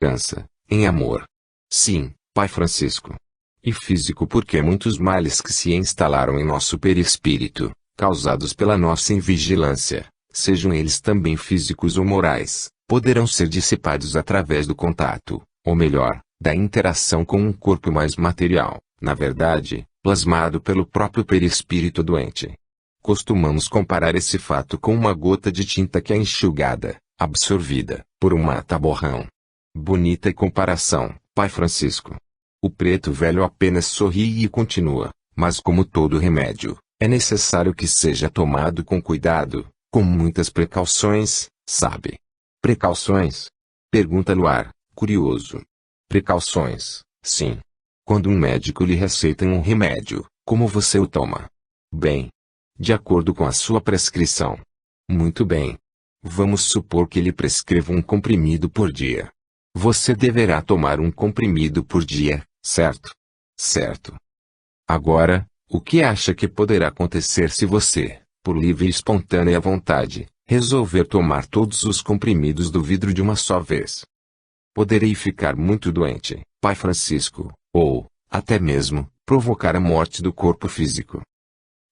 Cansa, em amor. Sim, Pai Francisco. E físico porque muitos males que se instalaram em nosso perispírito, causados pela nossa invigilância, sejam eles também físicos ou morais, poderão ser dissipados através do contato, ou melhor, da interação com um corpo mais material, na verdade, plasmado pelo próprio perispírito doente. Costumamos comparar esse fato com uma gota de tinta que é enxugada, absorvida, por um mata-borrão. Bonita comparação, Pai Francisco. O preto velho apenas sorri e continua, mas como todo remédio, é necessário que seja tomado com cuidado, com muitas precauções, sabe? Precauções? Pergunta Luar, curioso. Precauções, sim. Quando um médico lhe receita um remédio, como você o toma? Bem. De acordo com a sua prescrição. Muito bem. Vamos supor que ele prescreva um comprimido por dia. Você deverá tomar um comprimido por dia, certo? Certo. Agora, o que acha que poderá acontecer se você, por livre e espontânea vontade, resolver tomar todos os comprimidos do vidro de uma só vez? Poderei ficar muito doente, Pai Francisco, ou, até mesmo, provocar a morte do corpo físico.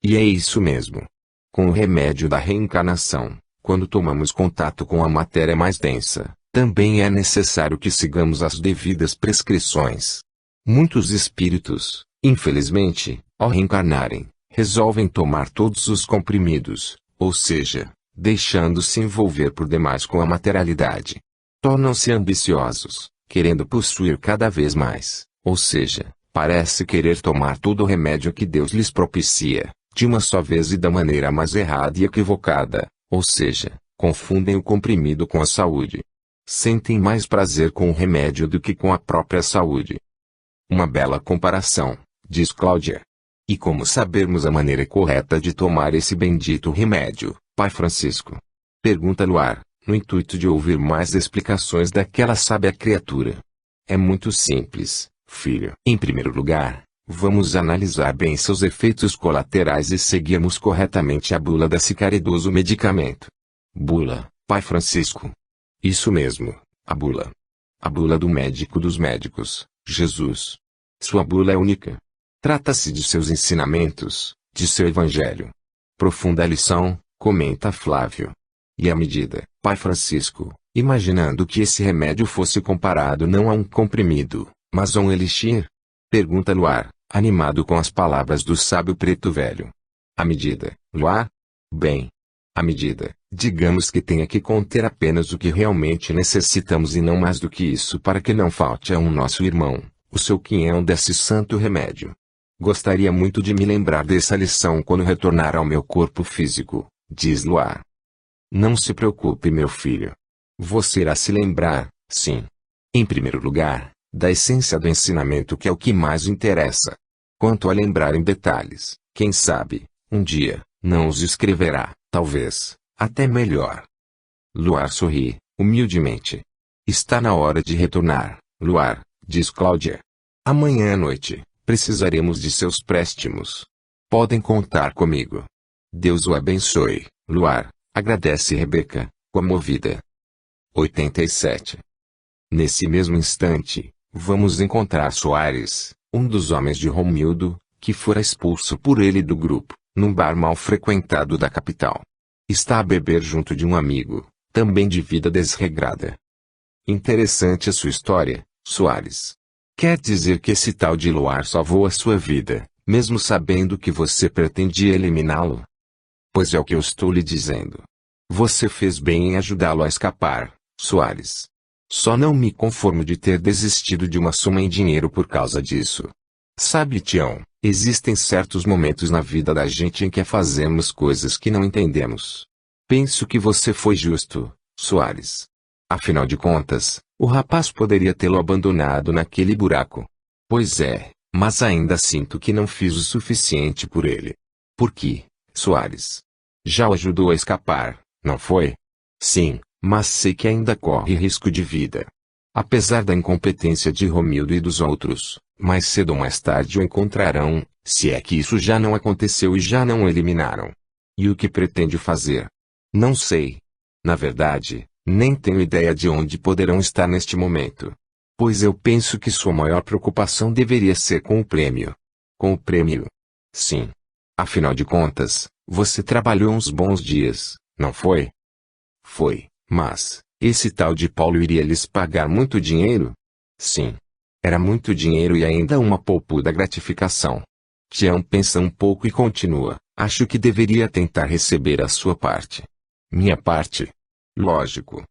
E é isso mesmo. Com o remédio da reencarnação, quando tomamos contato com a matéria mais densa, também é necessário que sigamos as devidas prescrições. Muitos espíritos, infelizmente, ao reencarnarem, resolvem tomar todos os comprimidos, ou seja, deixando-se envolver por demais com a materialidade. Tornam-se ambiciosos, querendo possuir cada vez mais, ou seja, parece querer tomar todo o remédio que Deus lhes propicia, de uma só vez e da maneira mais errada e equivocada, ou seja, confundem o comprimido com a saúde. Sentem mais prazer com o remédio do que com a própria saúde. Uma bela comparação, diz Cláudia. E como sabermos a maneira correta de tomar esse bendito remédio, Pai Francisco? Pergunta Luar, no intuito de ouvir mais explicações daquela sábia criatura. É muito simples, filho. Em primeiro lugar, vamos analisar bem seus efeitos colaterais e seguirmos corretamente a bula desse caridoso medicamento. Bula, Pai Francisco. Isso mesmo, a bula. A bula do médico dos médicos, Jesus. Sua bula é única. Trata-se de seus ensinamentos, de seu evangelho. Profunda lição, comenta Flávio. E à medida, Pai Francisco, imaginando que esse remédio fosse comparado não a um comprimido, mas a um elixir? Pergunta Luar, animado com as palavras do sábio preto velho. À medida, Luar? Bem. À medida, digamos que tenha que conter apenas o que realmente necessitamos e não mais do que isso para que não falte a um nosso irmão, o seu quinhão desse santo remédio. Gostaria muito de me lembrar dessa lição quando retornar ao meu corpo físico, diz Luar. Não se preocupe, meu filho. Você irá se lembrar, sim. Em primeiro lugar, da essência do ensinamento que é o que mais interessa. Quanto a lembrar em detalhes, quem sabe, um dia, não os escreverá, talvez, até melhor. Luar sorri, humildemente. Está na hora de retornar, Luar, diz Cláudia. Amanhã à noite, precisaremos de seus préstimos. Podem contar comigo. Deus o abençoe, Luar, agradece Rebeca, comovida. 87. Nesse mesmo instante, vamos encontrar Soares, um dos homens de Romildo, que fora expulso por ele do grupo, num bar mal frequentado da capital. Está a beber junto de um amigo, também de vida desregrada. Interessante a sua história, Soares. Quer dizer que esse tal de Luar salvou a sua vida, mesmo sabendo que você pretendia eliminá-lo? Pois é o que eu estou lhe dizendo. Você fez bem em ajudá-lo a escapar, Soares. Só não me conformo de ter desistido de uma soma em dinheiro por causa disso. Sabe, Tião, existem certos momentos na vida da gente em que fazemos coisas que não entendemos. Penso que você foi justo, Soares. Afinal de contas, o rapaz poderia tê-lo abandonado naquele buraco. Pois é, mas ainda sinto que não fiz o suficiente por ele. Por quê, Soares? Já o ajudou a escapar, não foi? Sim, mas sei que ainda corre risco de vida. Apesar da incompetência de Romildo e dos outros, mais cedo ou mais tarde o encontrarão, se é que isso já não aconteceu e já não o eliminaram. E o que pretende fazer? Não sei. Na verdade, Nem tenho ideia de onde poderão estar neste momento. Pois eu penso que sua maior preocupação deveria ser com o prêmio. Com o prêmio? Sim. Afinal de contas, você trabalhou uns bons dias, não foi? Foi, mas, esse tal de Paulo iria lhes pagar muito dinheiro? Sim. Era muito dinheiro e ainda uma poupuda gratificação. Tião pensa um pouco e continua. Acho que deveria tentar receber a sua parte. Minha parte? Lógico.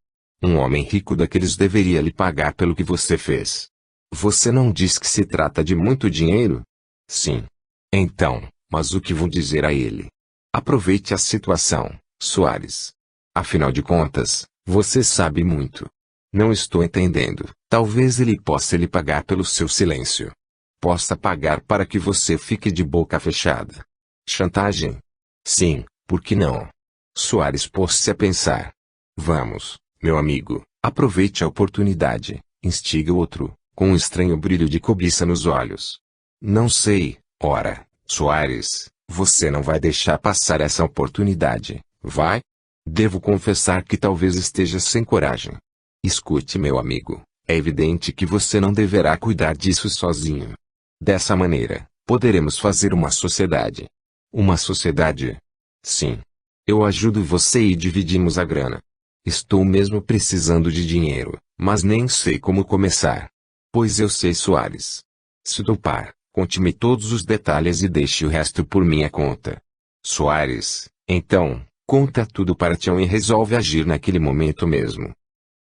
Um homem rico daqueles deveria lhe pagar pelo que você fez. Você não diz que se trata de muito dinheiro? Sim. Então, mas o que vou dizer a ele? Aproveite a situação, Soares. Afinal de contas, você sabe muito. Não estou entendendo. Talvez ele possa lhe pagar pelo seu silêncio. Possa pagar para que você fique de boca fechada. Chantagem? Sim, por que não? Soares pôs-se a pensar. Vamos, meu amigo, aproveite a oportunidade, instiga o outro, com um estranho brilho de cobiça nos olhos. Não sei, ora, Soares, você não vai deixar passar essa oportunidade, vai? Devo confessar que talvez esteja sem coragem. Escute, meu amigo, é evidente que você não deverá cuidar disso sozinho. Dessa maneira, poderemos fazer uma sociedade. Uma sociedade? Sim. Eu ajudo você e dividimos a grana. Estou mesmo precisando de dinheiro, mas nem sei como começar. Pois eu sei, Soares. Se topar, conte-me todos os detalhes e deixe o resto por minha conta. Soares, então, conta tudo para Tião e resolve agir naquele momento mesmo.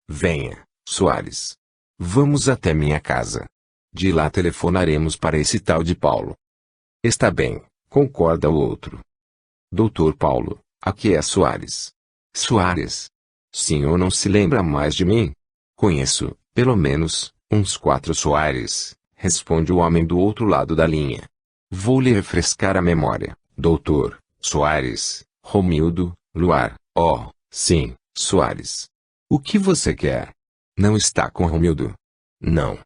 Venha, Soares. Vamos até minha casa. De lá telefonaremos para esse tal de Paulo. Está bem, concorda o outro. Doutor Paulo, aqui é Soares. Soares? Senhor não se lembra mais de mim? Conheço, pelo menos, uns 4 Soares, responde o homem do outro lado da linha. Vou lhe refrescar a memória, doutor. Soares, Romildo, Luar, sim, Soares. O que você quer? Não está com Romildo? Não.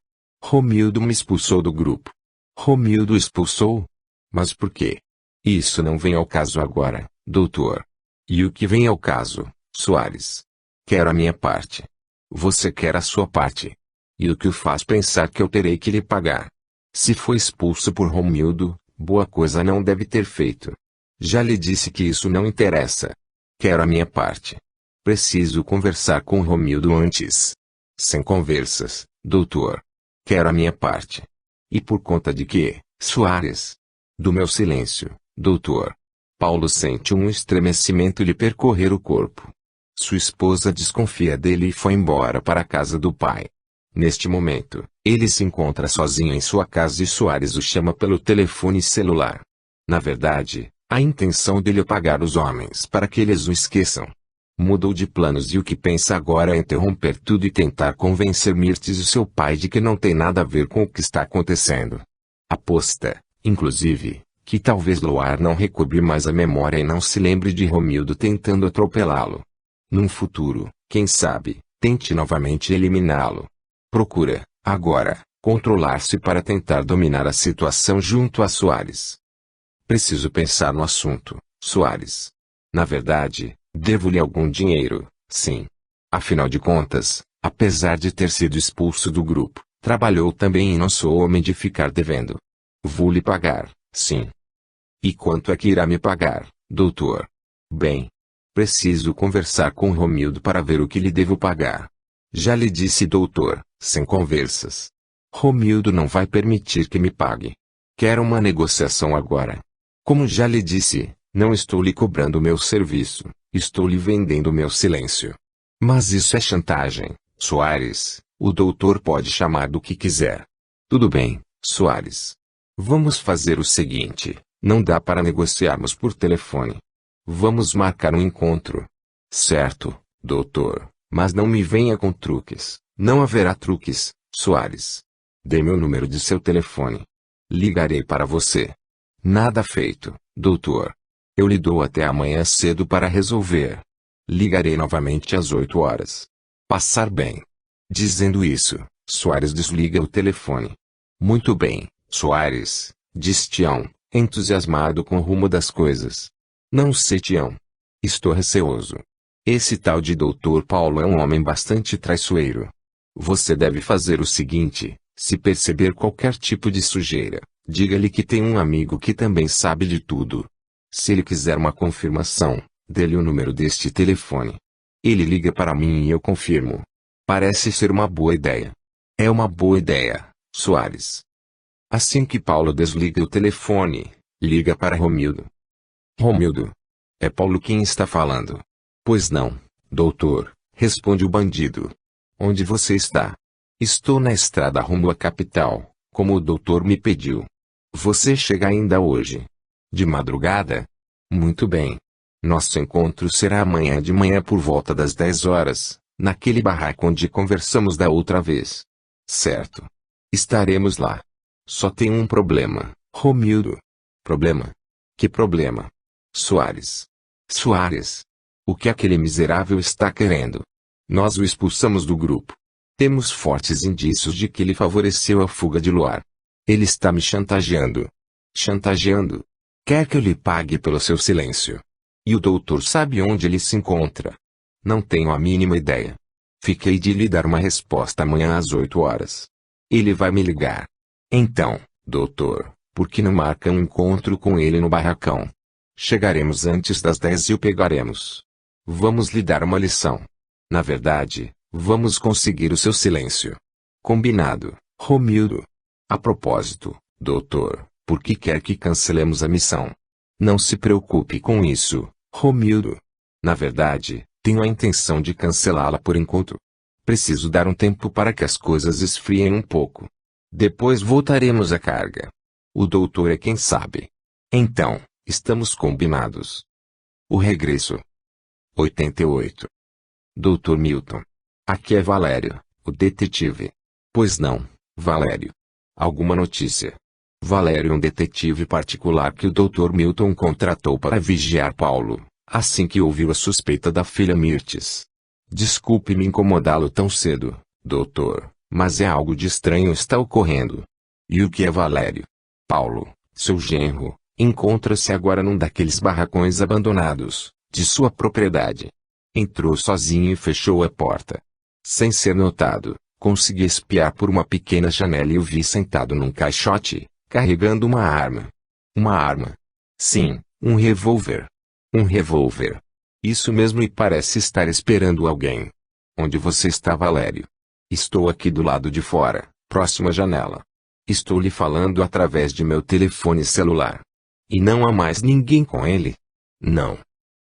Romildo me expulsou do grupo. Romildo expulsou? Mas por quê? Isso não vem ao caso agora, doutor. E o que vem ao caso, Soares? Quero a minha parte. Você quer a sua parte. E o que o faz pensar que eu terei que lhe pagar? Se foi expulso por Romildo, boa coisa não deve ter feito. Já lhe disse que isso não interessa. Quero a minha parte. Preciso conversar com Romildo antes. Sem conversas, doutor. Quero a minha parte. E por conta de quê, Soares? Do meu silêncio, doutor. Paulo sente um estremecimento lhe percorrer o corpo. Sua esposa desconfia dele e foi embora para a casa do pai. Neste momento, ele se encontra sozinho em sua casa e Soares o chama pelo telefone celular. Na verdade, a intenção dele é pagar os homens para que eles o esqueçam. Mudou de planos e o que pensa agora é interromper tudo e tentar convencer Mirtes e seu pai de que não tem nada a ver com o que está acontecendo. Aposta, inclusive, que talvez Luar não recobre mais a memória e não se lembre de Romildo tentando atropelá-lo. Num futuro, quem sabe, tente novamente eliminá-lo. Procura, agora, controlar-se para tentar dominar a situação junto a Soares. Preciso pensar no assunto, Soares. Na verdade, devo-lhe algum dinheiro, sim. Afinal de contas, apesar de ter sido expulso do grupo, trabalhou também e não sou homem de ficar devendo. Vou lhe pagar, sim. E quanto é que irá me pagar, doutor? Bem, preciso conversar com Romildo para ver o que lhe devo pagar. Já lhe disse, doutor, sem conversas. Romildo não vai permitir que me pague. Quero uma negociação agora. Como já lhe disse, não estou lhe cobrando meu serviço, estou lhe vendendo meu silêncio. Mas isso é chantagem, Soares, o doutor pode chamar do que quiser. Tudo bem, Soares. Vamos fazer o seguinte, não dá para negociarmos por telefone. Vamos marcar um encontro. Certo, doutor, mas não me venha com truques. Não haverá truques, Soares. Dê-me o número de seu telefone. Ligarei para você. Nada feito, doutor. Eu lhe dou até amanhã cedo para resolver. Ligarei novamente às 8 horas. Passar bem. Dizendo isso, Soares desliga o telefone. Muito bem, Soares, diz Tião, entusiasmado com o rumo das coisas. Não sei, Tião. Estou receoso. Esse tal de Dr. Paulo é um homem bastante traiçoeiro. Você deve fazer o seguinte: se perceber qualquer tipo de sujeira, diga-lhe que tem um amigo que também sabe de tudo. Se ele quiser uma confirmação, dê-lhe o número deste telefone. Ele liga para mim e eu confirmo. Parece ser uma boa ideia. É uma boa ideia, Soares. Assim que Paulo desliga o telefone, liga para Romildo. Romildo. É Paulo quem está falando. Pois não, doutor, responde o bandido. Onde você está? Estou na estrada rumo à capital, como o doutor me pediu. Você chega ainda hoje? De madrugada? Muito bem. Nosso encontro será amanhã de manhã por volta das 10 horas, naquele barraco onde conversamos da outra vez. Certo. Estaremos lá. Só tem um problema, Romildo. Problema? Que problema? Soares. Soares. O que aquele miserável está querendo? Nós o expulsamos do grupo. Temos fortes indícios de que ele favoreceu a fuga de Luar. Ele está me chantageando. Chantageando? Quer que eu lhe pague pelo seu silêncio? E o doutor sabe onde ele se encontra? Não tenho a mínima ideia. Fiquei de lhe dar uma resposta amanhã às 8 horas. Ele vai me ligar. Então, doutor, por que não marca um encontro com ele no barracão? Chegaremos antes das 10 e o pegaremos. Vamos lhe dar uma lição. Na verdade, vamos conseguir o seu silêncio. Combinado, Romildo. A propósito, doutor, por que quer que cancelemos a missão? Não se preocupe com isso, Romildo. Na verdade, tenho a intenção de cancelá-la por enquanto. Preciso dar um tempo para que as coisas esfriem um pouco. Depois voltaremos à carga. O doutor é quem sabe. Então, estamos combinados. O regresso. 88. Dr. Milton. Aqui é Valério, o detetive. Pois não, Valério. Alguma notícia? Valério é um detetive particular que o Dr. Milton contratou para vigiar Paulo, assim que ouviu a suspeita da filha Mirtes. Desculpe-me incomodá-lo tão cedo, doutor, mas é algo de estranho está ocorrendo. E o que é Valério? Paulo, seu genro, encontra-se agora num daqueles barracões abandonados, de sua propriedade. Entrou sozinho e fechou a porta. Sem ser notado, consegui espiar por uma pequena janela e o vi sentado num caixote, carregando uma arma. Uma arma? Sim, um revólver. Um revólver. Isso mesmo e parece estar esperando alguém. Onde você está, Valério? Estou aqui do lado de fora, próximo à janela. Estou lhe falando através de meu telefone celular. E não há mais ninguém com ele? Não.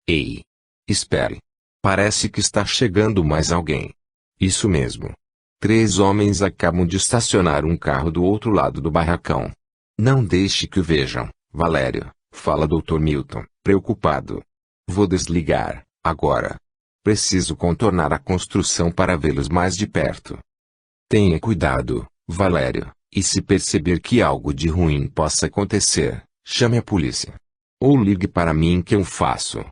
Ei. Espere. Parece que está chegando mais alguém. Isso mesmo. 3 homens acabam de estacionar um carro do outro lado do barracão. Não deixe que o vejam, Valério, fala Dr. Milton, preocupado. Vou desligar, agora. Preciso contornar a construção para vê-los mais de perto. Tenha cuidado, Valério, e se perceber que algo de ruim possa acontecer, chame a polícia. Ou ligue para mim que eu faço.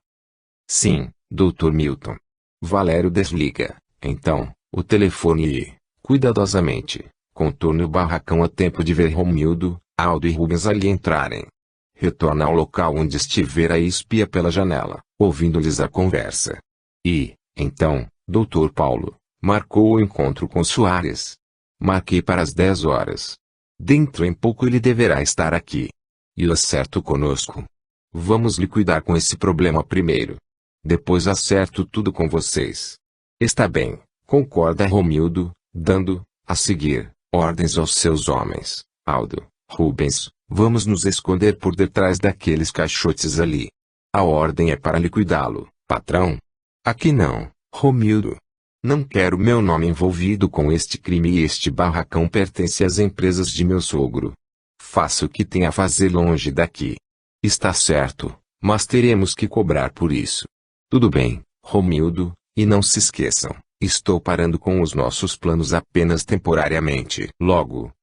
Sim, Dr. Milton. Valério desliga, então, o telefone e, cuidadosamente, contorne o barracão a tempo de ver Romildo, Aldo e Rubens ali entrarem. Retorna ao local onde estiver e espia pela janela, ouvindo-lhes a conversa. E, então, Dr. Paulo, marcou o encontro com Soares. Marquei para as 10 horas. Dentro em pouco ele deverá estar aqui. E o acerto conosco. Vamos liquidar com esse problema primeiro. Depois acerto tudo com vocês. Está bem, concorda Romildo, dando, a seguir, ordens aos seus homens. Aldo, Rubens, vamos nos esconder por detrás daqueles caixotes ali. A ordem é para liquidá-lo, patrão. Aqui não, Romildo. Não quero meu nome envolvido com este crime e este barracão pertence às empresas de meu sogro. Faça o que tem a fazer longe daqui. Está certo, mas teremos que cobrar por isso. Tudo bem, Romildo, e não se esqueçam, estou parando com os nossos planos apenas temporariamente. Logo,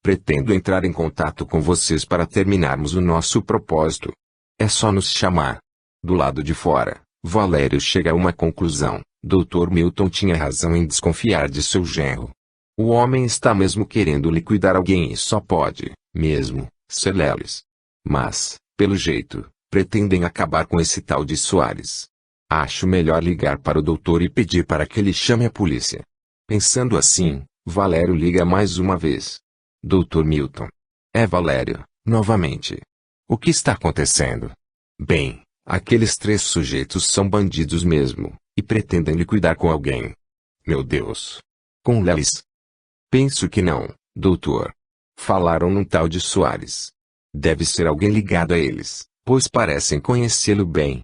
pretendo entrar em contato com vocês para terminarmos o nosso propósito. É só nos chamar. Do lado de fora, Valério chega a uma conclusão. Dr. Milton tinha razão em desconfiar de seu genro. O homem está mesmo querendo liquidar alguém e só pode, mesmo, ser Leles. Mas, pelo jeito, pretendem acabar com esse tal de Soares. Acho melhor ligar para o doutor e pedir para que ele chame a polícia. Pensando assim, Valério liga mais uma vez. Dr. Milton. É Valério, novamente. O que está acontecendo? Bem, aqueles 3 sujeitos são bandidos mesmo, e pretendem liquidar com alguém. Meu Deus. Com Lelis? Penso que não, doutor. Falaram num tal de Soares. Deve ser alguém ligado a eles, pois parecem conhecê-lo bem.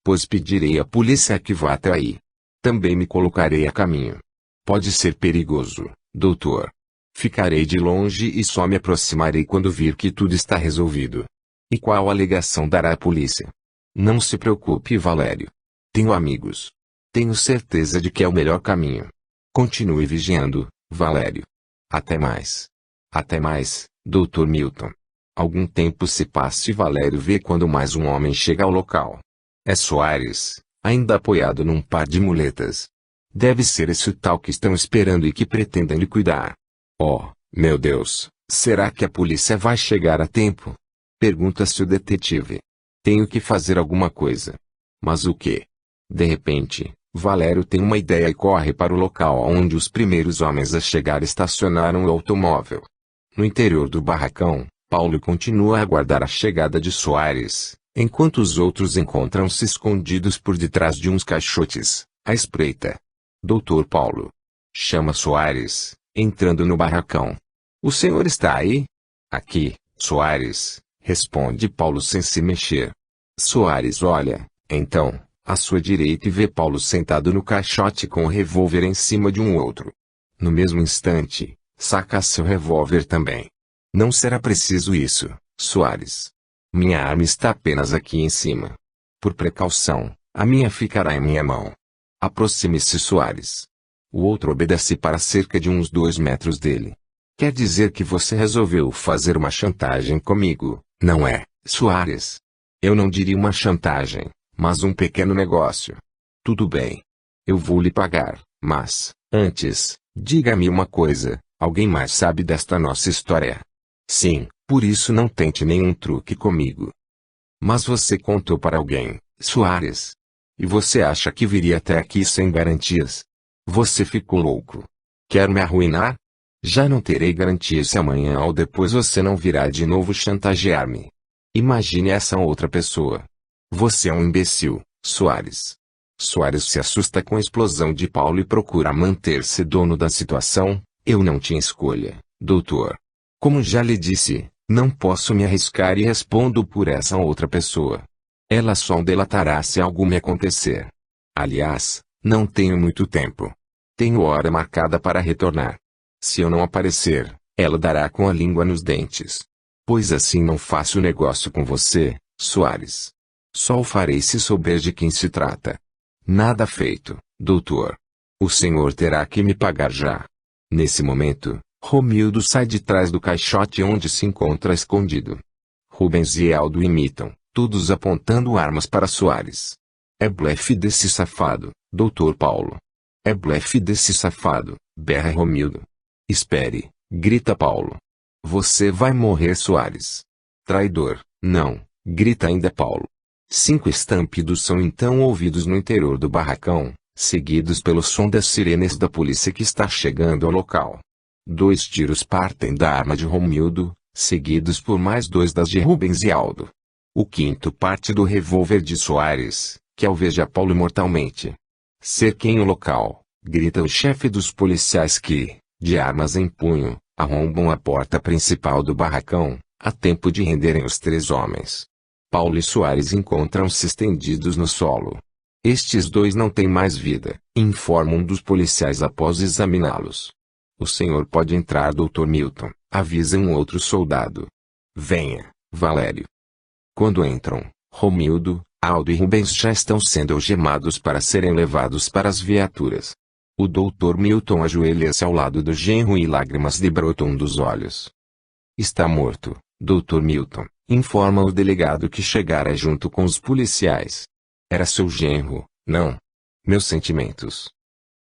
Pois pedirei à polícia que vá até aí. Também me colocarei a caminho. Pode ser perigoso, doutor. Ficarei de longe e só me aproximarei quando vir que tudo está resolvido. E qual alegação dará a polícia? Não se preocupe, Valério. Tenho amigos. Tenho certeza de que é o melhor caminho. Continue vigiando, Valério. Até mais. Até mais, Dr. Milton. Algum tempo se passa e Valério vê quando mais um homem chega ao local. É Soares, ainda apoiado num par de muletas. Deve ser esse o tal que estão esperando e que pretendem liquidar. Oh, meu Deus, será que a polícia vai chegar a tempo? Pergunta-se o detetive. Tenho que fazer alguma coisa. Mas o quê? De repente, Valério tem uma ideia e corre para o local onde os primeiros homens a chegar estacionaram o automóvel. No interior do barracão, Paulo continua a aguardar a chegada de Soares, enquanto os outros encontram-se escondidos por detrás de uns caixotes, à espreita. Doutor Paulo. Chama Soares, entrando no barracão. O senhor está aí? Aqui, Soares, responde Paulo sem se mexer. Soares olha, então, à sua direita e vê Paulo sentado no caixote com o revólver em cima de um outro. No mesmo instante, saca seu revólver também. Não será preciso isso, Soares. Minha arma está apenas aqui em cima. Por precaução, a minha ficará em minha mão. Aproxime-se, Soares. O outro obedece para cerca de uns 2 metros dele. Quer dizer que você resolveu fazer uma chantagem comigo, não é, Soares? Eu não diria uma chantagem, mas um pequeno negócio. Tudo bem. Eu vou lhe pagar, mas, antes, diga-me uma coisa, alguém mais sabe desta nossa história? Sim, por isso não tente nenhum truque comigo. Mas você contou para alguém, Soares. E você acha que viria até aqui sem garantias? Você ficou louco. Quer me arruinar? Já não terei garantias se amanhã ou depois você não virá de novo chantagear-me. Imagine essa outra pessoa. Você é um imbecil, Soares. Soares se assusta com a explosão de Paulo e procura manter-se dono da situação. Eu não tinha escolha, doutor. Como já lhe disse, não posso me arriscar e respondo por essa outra pessoa. Ela só o delatará se algo me acontecer. Aliás, não tenho muito tempo. Tenho hora marcada para retornar. Se eu não aparecer, ela dará com a língua nos dentes. Pois assim não faço negócio com você, Soares. Só o farei se souber de quem se trata. Nada feito, doutor. O senhor terá que me pagar já. Nesse momento, Romildo sai de trás do caixote onde se encontra escondido. Rubens e Aldo imitam, todos apontando armas para Soares. É blefe desse safado, doutor Paulo. É blefe desse safado, berra Romildo. Espere, grita Paulo. Você vai morrer, Soares. Traidor, não, grita ainda Paulo. 5 estampidos são então ouvidos no interior do barracão, seguidos pelo som das sirenes da polícia que está chegando ao local. 2 tiros partem da arma de Romildo, seguidos por mais 2 das de Rubens e Aldo. O 5º parte do revólver de Soares, que alveja Paulo mortalmente. Cerquem o local, grita o chefe dos policiais que, de armas em punho, arrombam a porta principal do barracão, a tempo de renderem os 3 homens. Paulo e Soares encontram-se estendidos no solo. Estes 2 não têm mais vida, informa um dos policiais após examiná-los. O senhor pode entrar, Dr. Milton, avisa um outro soldado. Venha, Valério. Quando entram, Romildo, Aldo e Rubens já estão sendo algemados para serem levados para as viaturas. O Dr. Milton ajoelha-se ao lado do genro e lágrimas lhe brotam dos olhos. Está morto, Dr. Milton, informa o delegado que chegara junto com os policiais. Era seu genro, não? Meus sentimentos.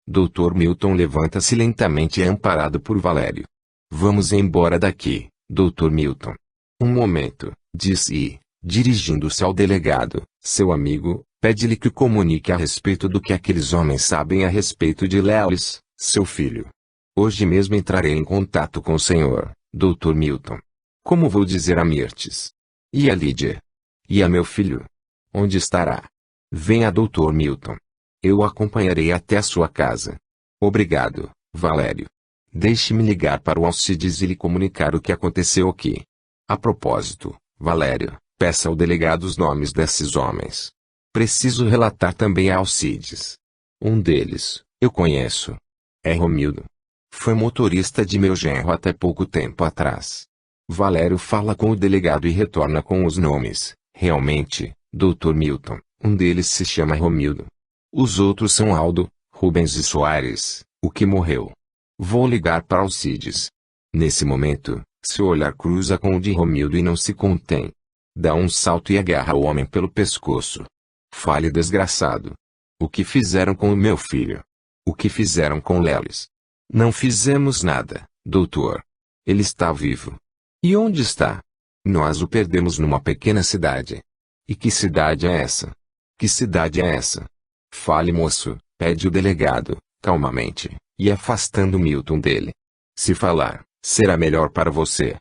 Dr. Milton levanta-se lentamente e é amparado por Valério. Vamos embora daqui, Dr. Milton. Um momento, disse, dirigindo-se ao delegado, seu amigo, Pede-lhe que comunique a respeito do que aqueles homens sabem a respeito de Lelis, seu filho. Hoje mesmo entrarei em contato com o Sr. Dr. Milton. Como vou dizer a Mirtes? E a Lídia? E a meu filho? Onde estará? Venha, Dr. Milton. Eu o acompanharei até a sua casa. Obrigado, Valério. Deixe-me ligar para o Alcides e lhe comunicar o que aconteceu aqui. A propósito, Valério, peça ao delegado os nomes desses homens. Preciso relatar também a Alcides. Um deles, eu conheço. É Romildo. Foi motorista de meu genro até pouco tempo atrás. Valério fala com o delegado e retorna com os nomes. Realmente, Dr. Milton, um deles se chama Romildo. Os outros são Aldo, Rubens e Soares, o que morreu. Vou ligar para Alcides. Nesse momento, seu olhar cruza com o de Romildo e não se contém. Dá um salto e agarra o homem pelo pescoço. Fale, desgraçado. O que fizeram com o meu filho? O que fizeram com Lelis? Não fizemos nada, doutor. Ele está vivo. E onde está? Nós o perdemos numa pequena cidade. E que cidade é essa? Que cidade é essa? Fale, moço, pede o delegado, calmamente, e afastando Milton dele. Se falar, será melhor para você.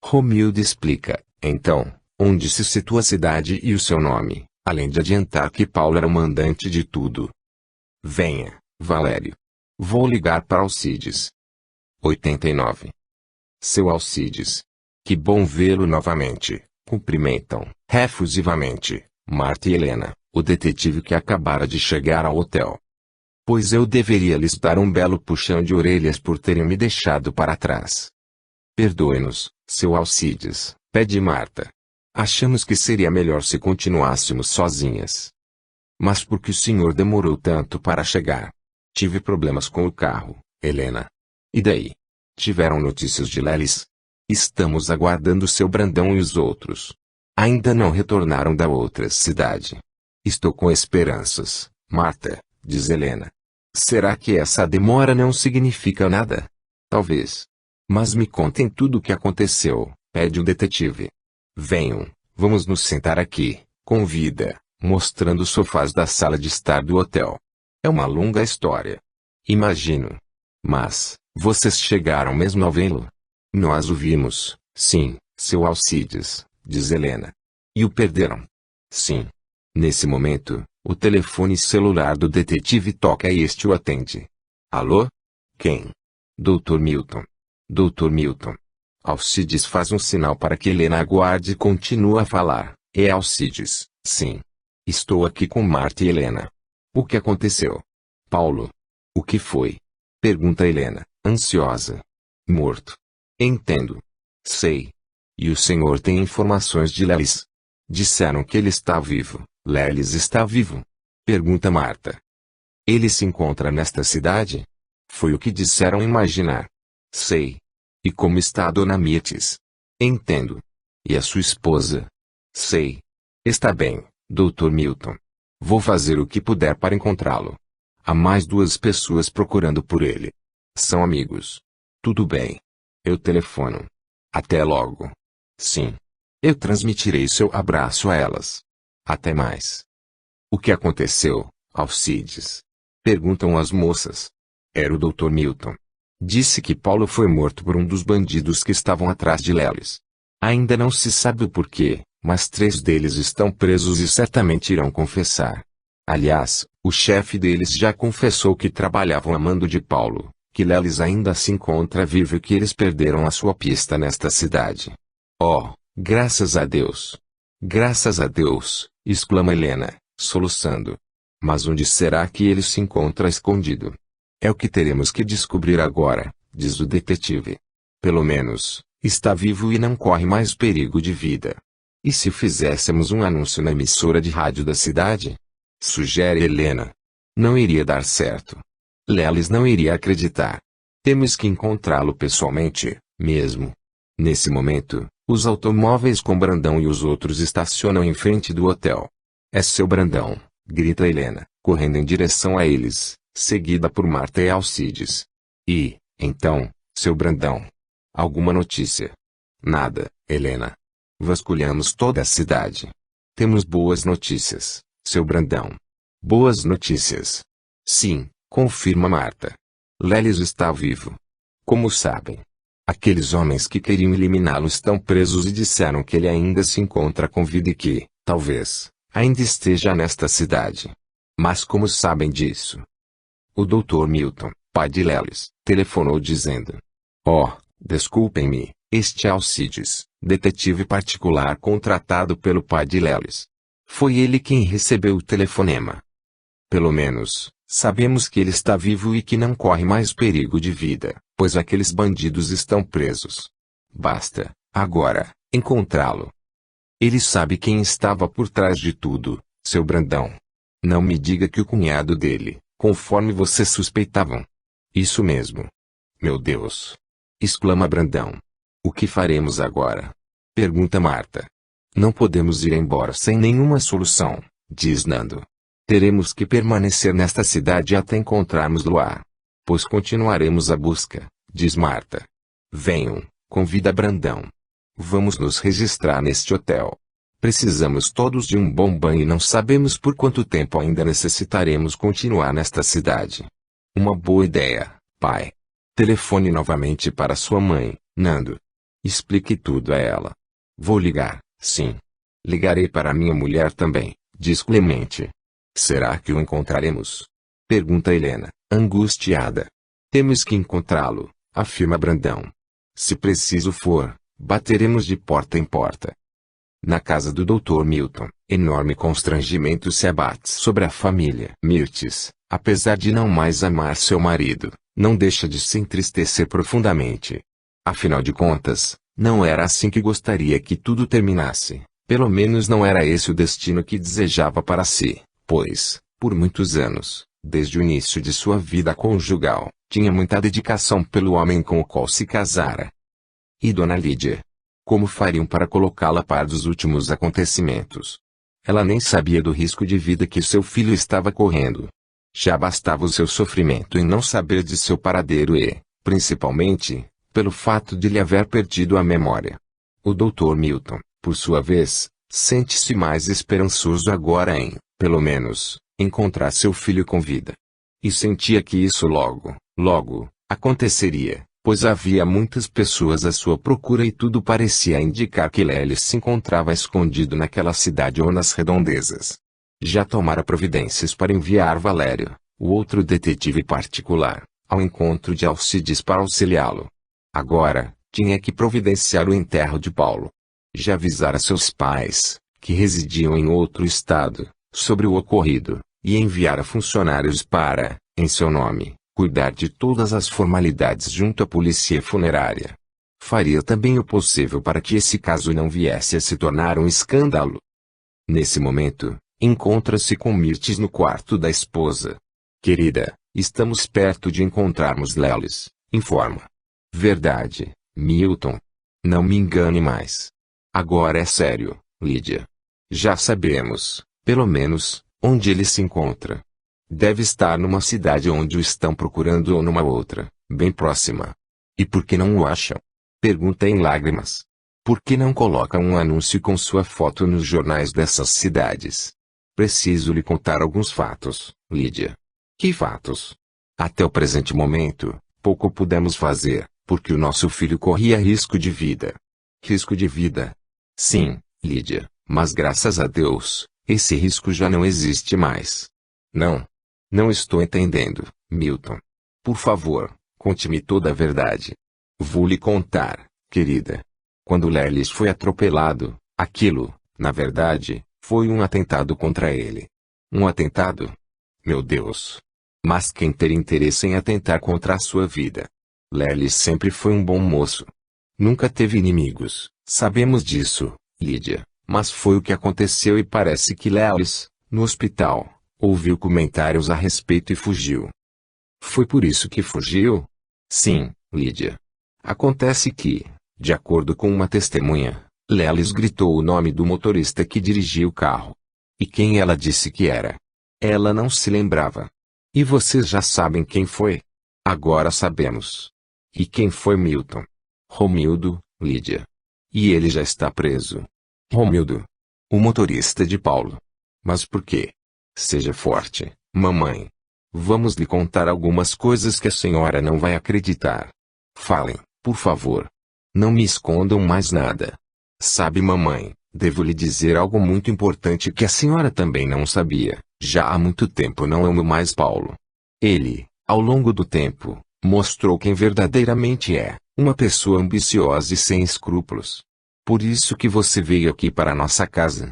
Romildo explica, então, onde se situa a cidade e o seu nome, além de adiantar que Paulo era o mandante de tudo. Venha, Valério. Vou ligar para Alcides. 89. Seu Alcides. Que bom vê-lo novamente. Cumprimentam, efusivamente, Marta e Helena, o detetive que acabara de chegar ao hotel. Pois eu deveria lhes dar um belo puxão de orelhas por terem me deixado para trás. Perdoe-nos, seu Alcides, pede Marta. Achamos que seria melhor se continuássemos sozinhas. Mas por que o senhor demorou tanto para chegar? Tive problemas com o carro, Helena. E daí? Tiveram notícias de Lelis? Estamos aguardando seu Brandão e os outros. Ainda não retornaram da outra cidade. Estou com esperanças, Marta, diz Helena. Será que essa demora não significa nada? Talvez. Mas me contem tudo o que aconteceu, pede o detetive. Venham, vamos nos sentar aqui, convida, mostrando os sofás da sala de estar do hotel. É uma longa história. Imagino. Mas, vocês chegaram mesmo a vê-lo? Nós o vimos, sim, seu Alcides, diz Helena. E o perderam? Sim. Nesse momento, o telefone celular do detetive toca e este o atende. Alô? Quem? Dr. Milton. Dr. Milton. Alcides faz um sinal para que Helena aguarde e continua a falar. É Alcides, sim. Estou aqui com Marta e Helena. O que aconteceu? Paulo. O que foi? Pergunta Helena, ansiosa. Morto. Entendo. Sei. E o senhor tem informações de Lelis? Disseram que ele está vivo. Lelis está vivo? Pergunta Marta. Ele se encontra nesta cidade? Foi o que disseram imaginar. Sei. E como está a dona Mirtes? Entendo. E a sua esposa? Sei. Está bem, Dr. Milton. Vou fazer o que puder para encontrá-lo. Há mais 2 pessoas procurando por ele. São amigos. Tudo bem. Eu telefono. Até logo. Sim. Eu transmitirei seu abraço a elas. Até mais. O que aconteceu, Alcides? Perguntam as moças. Era o Dr. Milton. Disse que Paulo foi morto por um dos bandidos que estavam atrás de Lelis. Ainda não se sabe o porquê, mas 3 deles estão presos e certamente irão confessar. Aliás, o chefe deles já confessou que trabalhavam a mando de Paulo, que Lelis ainda se encontra vivo e que eles perderam a sua pista nesta cidade. Oh, graças a Deus! Graças a Deus! Exclama Helena, soluçando. Mas onde será que ele se encontra escondido? É o que teremos que descobrir agora, diz o detetive. Pelo menos, está vivo e não corre mais perigo de vida. E se fizéssemos um anúncio na emissora de rádio da cidade? Sugere Helena. Não iria dar certo. Lelis não iria acreditar. Temos que encontrá-lo pessoalmente, mesmo. Nesse momento, os automóveis com Brandão e os outros estacionam em frente do hotel. É seu Brandão, grita Helena, correndo em direção a eles, seguida por Marta e Alcides. E, então, seu Brandão. Alguma notícia? Nada, Helena. Vasculhamos toda a cidade. Temos boas notícias, Seu Brandão. Boas notícias. Sim, confirma Marta. Lelis está vivo. Como sabem? Aqueles homens que queriam eliminá-lo estão presos e disseram que ele ainda se encontra com vida e que, talvez, ainda esteja nesta cidade. Mas como sabem disso? O Dr. Milton, pai de Lelis, telefonou dizendo: "Oh, desculpem-me, este é Alcides, detetive particular contratado pelo pai de Lelis. Foi ele quem recebeu o telefonema. Pelo menos, sabemos que ele está vivo e que não corre mais perigo de vida, pois aqueles bandidos estão presos. Basta, agora, encontrá-lo. Ele sabe quem estava por trás de tudo, seu Brandão. Não me diga que o cunhado dele, conforme vocês suspeitavam." "Isso mesmo." "Meu Deus!" exclama Brandão. "O que faremos agora?" pergunta Marta. "Não podemos ir embora sem nenhuma solução", diz Nando. "Teremos que permanecer nesta cidade até encontrarmos Luar. Pois continuaremos a busca", diz Marta. "Venham", convida Brandão. "Vamos nos registrar neste hotel. Precisamos todos de um bom banho e não sabemos por quanto tempo ainda necessitaremos continuar nesta cidade." "Uma boa ideia, pai. Telefone novamente para sua mãe, Nando. Explique tudo a ela." "Vou ligar, sim. Ligarei para minha mulher também", diz Clemente. "Será que o encontraremos?" pergunta Helena, angustiada. "Temos que encontrá-lo", afirma Brandão. "Se preciso for, bateremos de porta em porta." Na casa do Dr. Milton, enorme constrangimento se abate sobre a família Mirtes. Apesar de não mais amar seu marido, não deixa de se entristecer profundamente. Afinal de contas, não era assim que gostaria que tudo terminasse. Pelo menos não era esse o destino que desejava para si, pois, por muitos anos, desde o início de sua vida conjugal, tinha muita dedicação pelo homem com o qual se casara. E Dona Lídia? Como fariam para colocá-la a par dos últimos acontecimentos? Ela nem sabia do risco de vida que seu filho estava correndo. Já bastava o seu sofrimento em não saber de seu paradeiro e, principalmente, pelo fato de lhe haver perdido a memória. O Dr. Milton, por sua vez, sente-se mais esperançoso agora em, pelo menos, encontrar seu filho com vida. E sentia que isso logo, logo, aconteceria, pois havia muitas pessoas à sua procura e tudo parecia indicar que Lelis se encontrava escondido naquela cidade ou nas redondezas. Já tomara providências para enviar Valério, o outro detetive particular, ao encontro de Alcides para auxiliá-lo. Agora, tinha que providenciar o enterro de Paulo. Já avisara seus pais, que residiam em outro estado, sobre o ocorrido, e enviara funcionários para, em seu nome, cuidar de todas as formalidades junto à polícia funerária. Faria também o possível para que esse caso não viesse a se tornar um escândalo. Nesse momento, encontra-se com Mirtes no quarto da esposa. "Querida, estamos perto de encontrarmos Lelis", informa. "Verdade, Milton. Não me engane mais. Agora é sério, Lídia. Já sabemos, pelo menos, onde ele se encontra. Deve estar numa cidade onde o estão procurando ou numa outra, bem próxima." "E por que não o acham?" pergunta em lágrimas. "Por que não colocam um anúncio com sua foto nos jornais dessas cidades?" "Preciso lhe contar alguns fatos, Lídia." "Que fatos?" "Até o presente momento, pouco pudemos fazer, porque o nosso filho corria risco de vida." "Risco de vida?" "Sim, Lídia, mas graças a Deus, esse risco já não existe mais." "Não? Não estou entendendo, Milton. Por favor, conte-me toda a verdade." "Vou lhe contar, querida. Quando Lelis foi atropelado, aquilo, na verdade, foi um atentado contra ele." "Um atentado? Meu Deus! Mas quem teria interesse em atentar contra a sua vida? Lelis sempre foi um bom moço. Nunca teve inimigos, sabemos disso, Lídia, mas foi o que aconteceu e parece que Lelis, no hospital, ouviu comentários a respeito e fugiu." "Foi por isso que fugiu?" "Sim, Lídia. Acontece que, de acordo com uma testemunha, Lelis gritou o nome do motorista que dirigia o carro. E quem ela disse que era? Ela não se lembrava. E vocês já sabem quem foi?" "Agora sabemos." "E quem foi Milton?" "Romildo, Lídia. E ele já está preso." "Romildo? O motorista de Paulo? Mas por quê?" Seja forte, mamãe. Vamos lhe contar algumas coisas que a senhora não vai acreditar. Falem, por favor. Não me escondam mais nada. Sabe, mamãe, devo lhe dizer algo muito importante que a senhora também não sabia. Já há muito tempo não amo mais Paulo. Ele, ao longo do tempo, mostrou quem verdadeiramente é, uma pessoa ambiciosa e sem escrúpulos. Por isso que você veio aqui para nossa casa.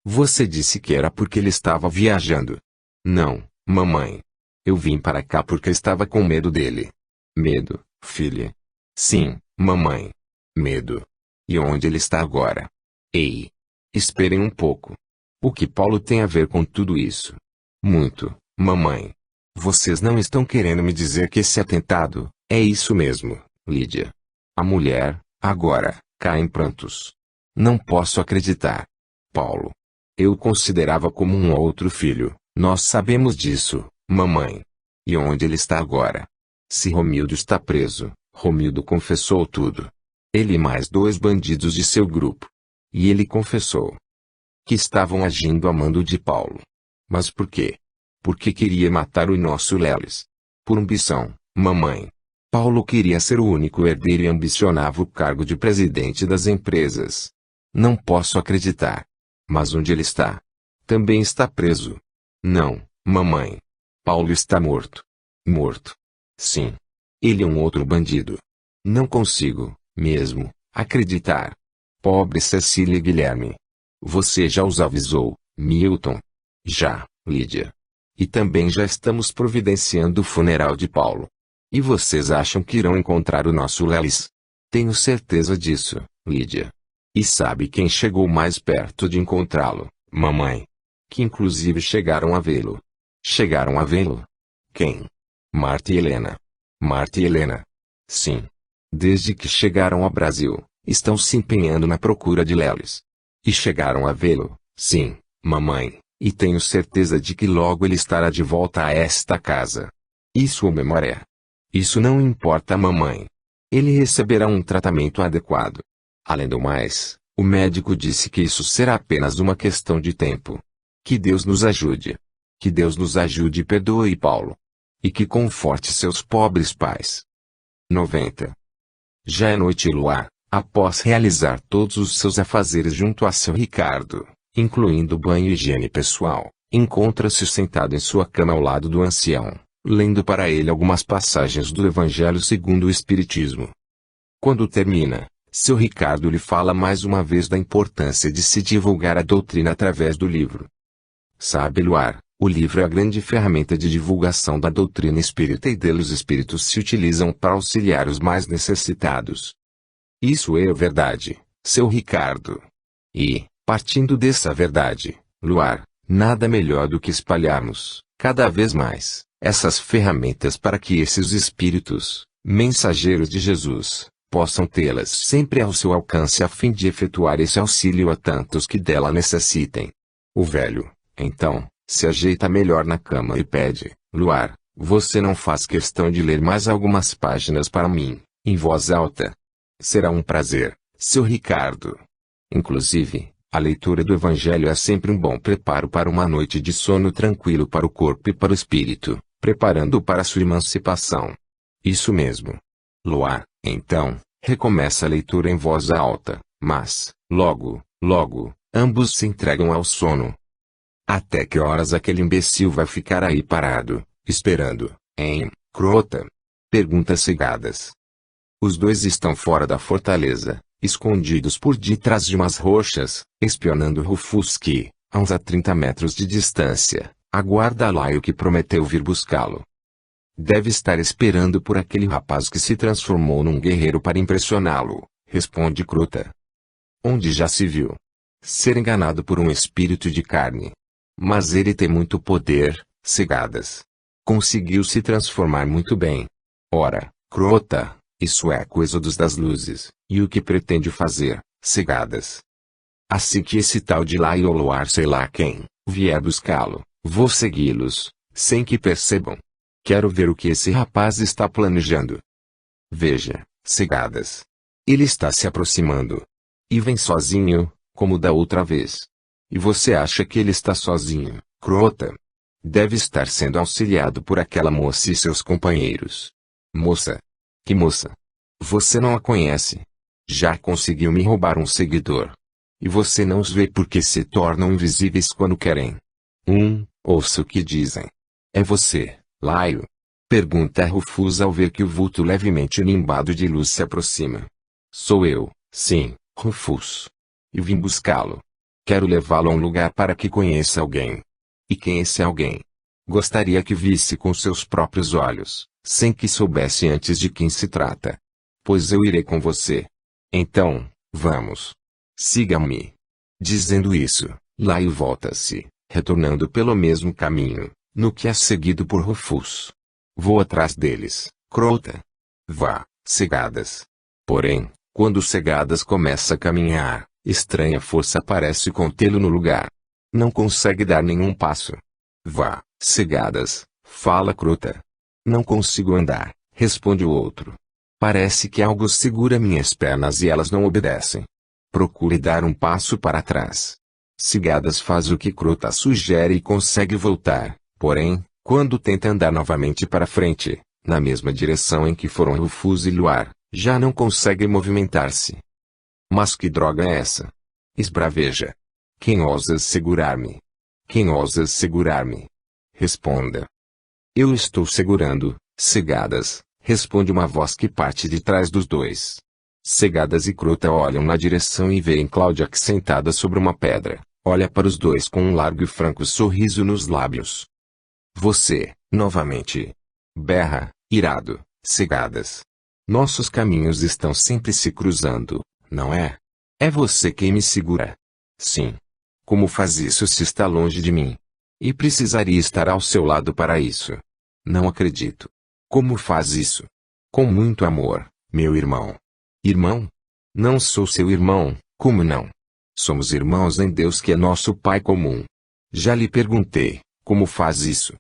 Você disse que era porque ele estava viajando. Não, mamãe. Eu vim para cá porque estava com medo dele. Medo, filha? Sim, mamãe. Medo. E onde ele está agora? Ei! Esperem um pouco. O que Paulo tem a ver com tudo isso? Muito, mamãe. Vocês não estão querendo me dizer que esse atentado, é isso mesmo, Lídia. A mulher, agora, cai em prantos. Não posso acreditar. Paulo. Eu o considerava como um outro filho, nós sabemos disso, mamãe. E onde ele está agora? Se Romildo está preso, Romildo confessou tudo. Ele e mais 2 bandidos de seu grupo. E ele confessou que estavam agindo a mando de Paulo. Mas por quê? Porque queria matar o nosso Lelis. Por ambição, mamãe. Paulo queria ser o único herdeiro e ambicionava o cargo de presidente das empresas. Não posso acreditar. Mas onde ele está? Também está preso. Não, mamãe. Paulo está morto. Morto. Sim. Ele é um outro bandido. Não consigo, mesmo, acreditar. Pobre Cecília e Guilherme. Você já os avisou, Milton? Já, Lídia. E também já estamos providenciando o funeral de Paulo. E vocês acham que irão encontrar o nosso Lelis? Tenho certeza disso, Lídia. E sabe quem chegou mais perto de encontrá-lo, mamãe? Que inclusive chegaram a vê-lo. Chegaram a vê-lo? Quem? Marta e Helena. Marta e Helena. Sim. Desde que chegaram ao Brasil, estão se empenhando na procura de Lelis. E chegaram a vê-lo, sim, mamãe, e tenho certeza de que logo ele estará de volta a esta casa. Isso é memória. Isso não importa, mamãe. Ele receberá um tratamento adequado. Além do mais, o médico disse que isso será apenas uma questão de tempo. Que Deus nos ajude. Que Deus nos ajude e perdoe Paulo. E que conforte seus pobres pais. 90. Já é noite e luar, após realizar todos os seus afazeres junto a seu Ricardo, incluindo banho e higiene pessoal, encontra-se sentado em sua cama ao lado do ancião, lendo para ele algumas passagens do Evangelho segundo o Espiritismo. Quando termina, seu Ricardo lhe fala mais uma vez da importância de se divulgar a doutrina através do livro. Sabe, Luar, o livro é a grande ferramenta de divulgação da doutrina espírita e dele os espíritos se utilizam para auxiliar os mais necessitados. Isso é verdade, seu Ricardo. E, partindo dessa verdade, Luar, nada melhor do que espalharmos, cada vez mais, essas ferramentas para que esses espíritos, mensageiros de Jesus, possam tê-las sempre ao seu alcance a fim de efetuar esse auxílio a tantos que dela necessitem. O velho, então, se ajeita melhor na cama e pede, Luar, você não faz questão de ler mais algumas páginas para mim, em voz alta? Será um prazer, seu Ricardo. Inclusive, a leitura do Evangelho é sempre um bom preparo para uma noite de sono tranquilo para o corpo e para o espírito, preparando-o para sua emancipação. Isso mesmo. Luar, então, recomeça a leitura em voz alta, mas, logo, ambos se entregam ao sono. Até que horas aquele imbecil vai ficar aí parado, esperando, hein, Crota? Pergunta Cegadas. Os dois estão fora da fortaleza, escondidos por detrás de umas rochas, espionando Rufus que, a uns 30 metros de distância, aguarda Laio que prometeu vir buscá-lo. Deve estar esperando por aquele rapaz que se transformou num guerreiro para impressioná-lo, responde Crota. Onde já se viu ser enganado por um espírito de carne? Mas ele tem muito poder, Cegadas. Conseguiu se transformar muito bem. Ora, Crota, isso é coisa dos das luzes, e o que pretende fazer, Cegadas? Assim que esse tal de Laio ou Luar sei lá quem, vier buscá-lo, vou segui-los, sem que percebam. Quero ver o que esse rapaz está planejando. Veja, Cegadas. Ele está se aproximando. E vem sozinho, como da outra vez. E você acha que ele está sozinho, Crota? Deve estar sendo auxiliado por aquela moça e seus companheiros. Moça? Que moça? Você não a conhece. Já conseguiu me roubar um seguidor. E você não os vê porque se tornam invisíveis quando querem. Ouça o que dizem. É você, Laio? Pergunta Rufus ao ver que o vulto levemente nimbado de luz se aproxima. Sou eu, sim, Rufus. E vim buscá-lo. Quero levá-lo a um lugar para que conheça alguém. E quem é esse alguém? Gostaria que visse com seus próprios olhos, sem que soubesse antes de quem se trata. Pois eu irei com você. Então, vamos. Siga-me. Dizendo isso, Laio volta-se, retornando pelo mesmo caminho, no que é seguido por Rufus. Vou atrás deles, Crota. Vá, Cegadas. Porém, quando Cegadas começa a caminhar, estranha força parece contê-lo no lugar. Não consegue dar nenhum passo. Vá, Cegadas, fala Crota. Não consigo andar, responde o outro. Parece que algo segura minhas pernas e elas não obedecem. Procure dar um passo para trás. Cegadas faz o que Crota sugere e consegue voltar, porém, quando tenta andar novamente para frente, na mesma direção em que foram Rufus e Luar, já não consegue movimentar-se. Mas que droga é essa? Esbraveja. Quem ousa segurar-me? Quem ousa segurar-me? Responda. Eu estou segurando, Cegadas, responde uma voz que parte de trás dos dois. Cegadas e Crota olham na direção e veem Cláudia sentada sobre uma pedra, olha para os dois com um largo e franco sorriso nos lábios. Você, novamente. Berra, irado, Cegadas. Nossos caminhos estão sempre se cruzando, não é? É você quem me segura. Sim. Como faz isso se está longe de mim? E precisaria estar ao seu lado para isso. Não acredito. Como faz isso? Com muito amor, meu irmão. Irmão? Não sou seu irmão, como não? Somos irmãos em Deus que é nosso Pai comum. Já lhe perguntei, como faz isso?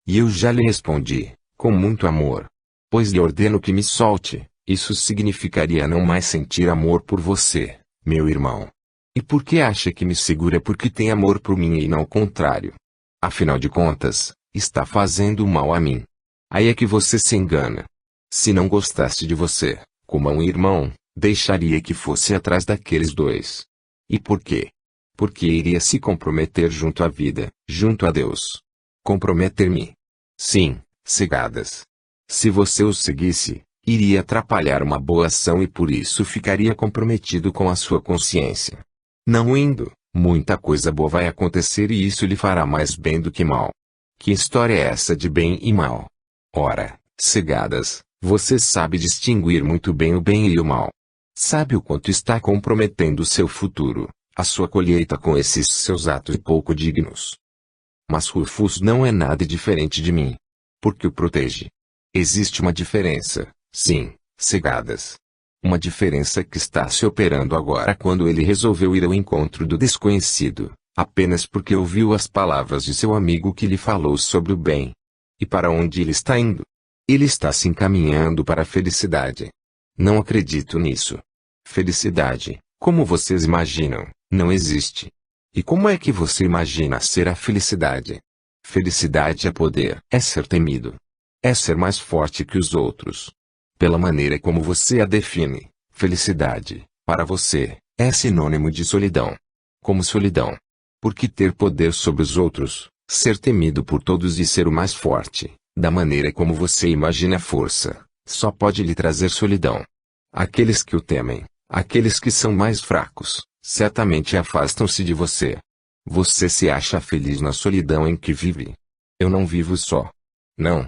E eu já lhe respondi, com muito amor. Pois lhe ordeno que me solte, isso significaria não mais sentir amor por você, meu irmão. E por que acha que me segura porque tem amor por mim e não o contrário? Afinal de contas, está fazendo mal a mim. Aí é que você se engana. Se não gostasse de você, como a um irmão, deixaria que fosse atrás daqueles dois. E por quê? Porque iria se comprometer junto à vida, junto a Deus. Comprometer-me? Sim, Cegadas. Se você os seguisse, iria atrapalhar uma boa ação e por isso ficaria comprometido com a sua consciência. Não indo, muita coisa boa vai acontecer e isso lhe fará mais bem do que mal. Que história é essa de bem e mal? Ora, Cegadas, você sabe distinguir muito bem o bem e o mal. Sabe o quanto está comprometendo o seu futuro, a sua colheita com esses seus atos pouco dignos. Mas Rufus não é nada diferente de mim. Porque o protege. Existe uma diferença, sim, Cegadas. Uma diferença que está se operando agora quando ele resolveu ir ao encontro do desconhecido, apenas porque ouviu as palavras de seu amigo que lhe falou sobre o bem. E para onde ele está indo? Ele está se encaminhando para a felicidade. Não acredito nisso. Felicidade, como vocês imaginam, não existe. E como é que você imagina ser a felicidade? Felicidade é poder, é ser temido. É ser mais forte que os outros. Pela maneira como você a define, felicidade, para você, é sinônimo de solidão. Como solidão. Porque ter poder sobre os outros, ser temido por todos e ser o mais forte, da maneira como você imagina a força, só pode lhe trazer solidão. Aqueles que o temem, aqueles que são mais fracos, certamente afastam-se de você. Você se acha feliz na solidão em que vive? Eu não vivo só. Não.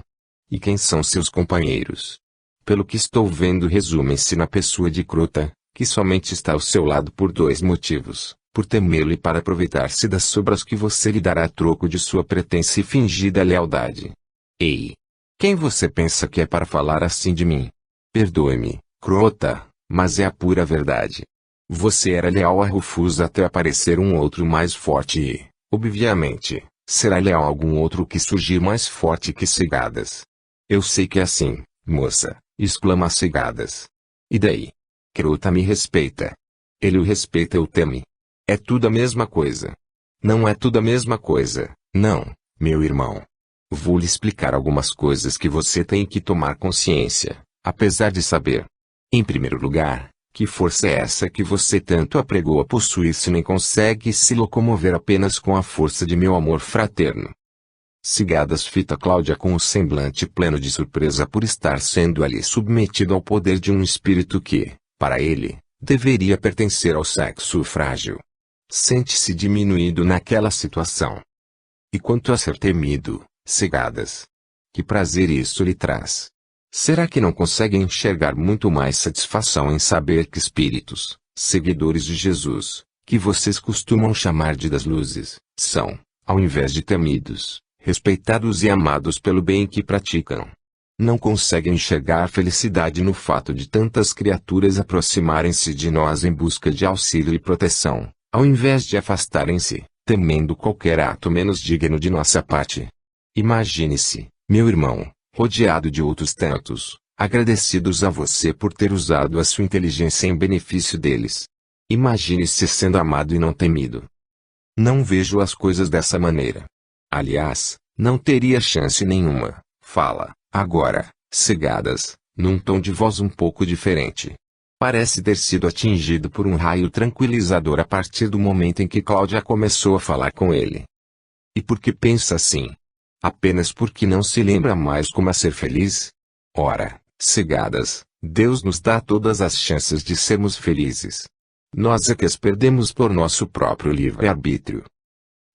E quem são seus companheiros? Pelo que estou vendo resumem-se na pessoa de Crota, que somente está ao seu lado por dois motivos, por temê-lo e para aproveitar-se das sobras que você lhe dará a troco de sua pretensa e fingida lealdade. Ei! Quem você pensa que é para falar assim de mim? Perdoe-me, Crota, mas é a pura verdade. Você era leal a Rufus até aparecer um outro mais forte e, obviamente, será leal a algum outro que surgir mais forte que Cegadas. Eu sei que é assim, moça, exclama Cegadas. E daí? Crota me respeita. Ele o respeita e o teme. É tudo a mesma coisa. Não é tudo a mesma coisa, não, meu irmão. Vou lhe explicar algumas coisas que você tem que tomar consciência, apesar de saber. Em primeiro lugar, que força é essa que você tanto apregou a possuir se nem consegue se locomover apenas com a força de meu amor fraterno? Cigadas fita Cláudia com o semblante pleno de surpresa por estar sendo ali submetido ao poder de um espírito que, para ele, deveria pertencer ao sexo frágil. Sente-se diminuído naquela situação. E quanto a ser temido, Cigadas, que prazer isso lhe traz? Será que não consegue enxergar muito mais satisfação em saber que espíritos, seguidores de Jesus, que vocês costumam chamar de das luzes, são, ao invés de temidos, respeitados e amados pelo bem que praticam? Não consegue enxergar felicidade no fato de tantas criaturas aproximarem-se de nós em busca de auxílio e proteção, ao invés de afastarem-se, temendo qualquer ato menos digno de nossa parte? Imagine-se, meu irmão, rodeado de outros tantos, agradecidos a você por ter usado a sua inteligência em benefício deles. Imagine-se sendo amado e não temido. Não vejo as coisas dessa maneira. Aliás, não teria chance nenhuma. Fala, agora, Cigadas, num tom de voz um pouco diferente. Parece ter sido atingido por um raio tranquilizador a partir do momento em que Cláudia começou a falar com ele. E por que pensa assim? Apenas porque não se lembra mais como é ser feliz? Ora, Cigadas, Deus nos dá todas as chances de sermos felizes. Nós é que as perdemos por nosso próprio livre-arbítrio.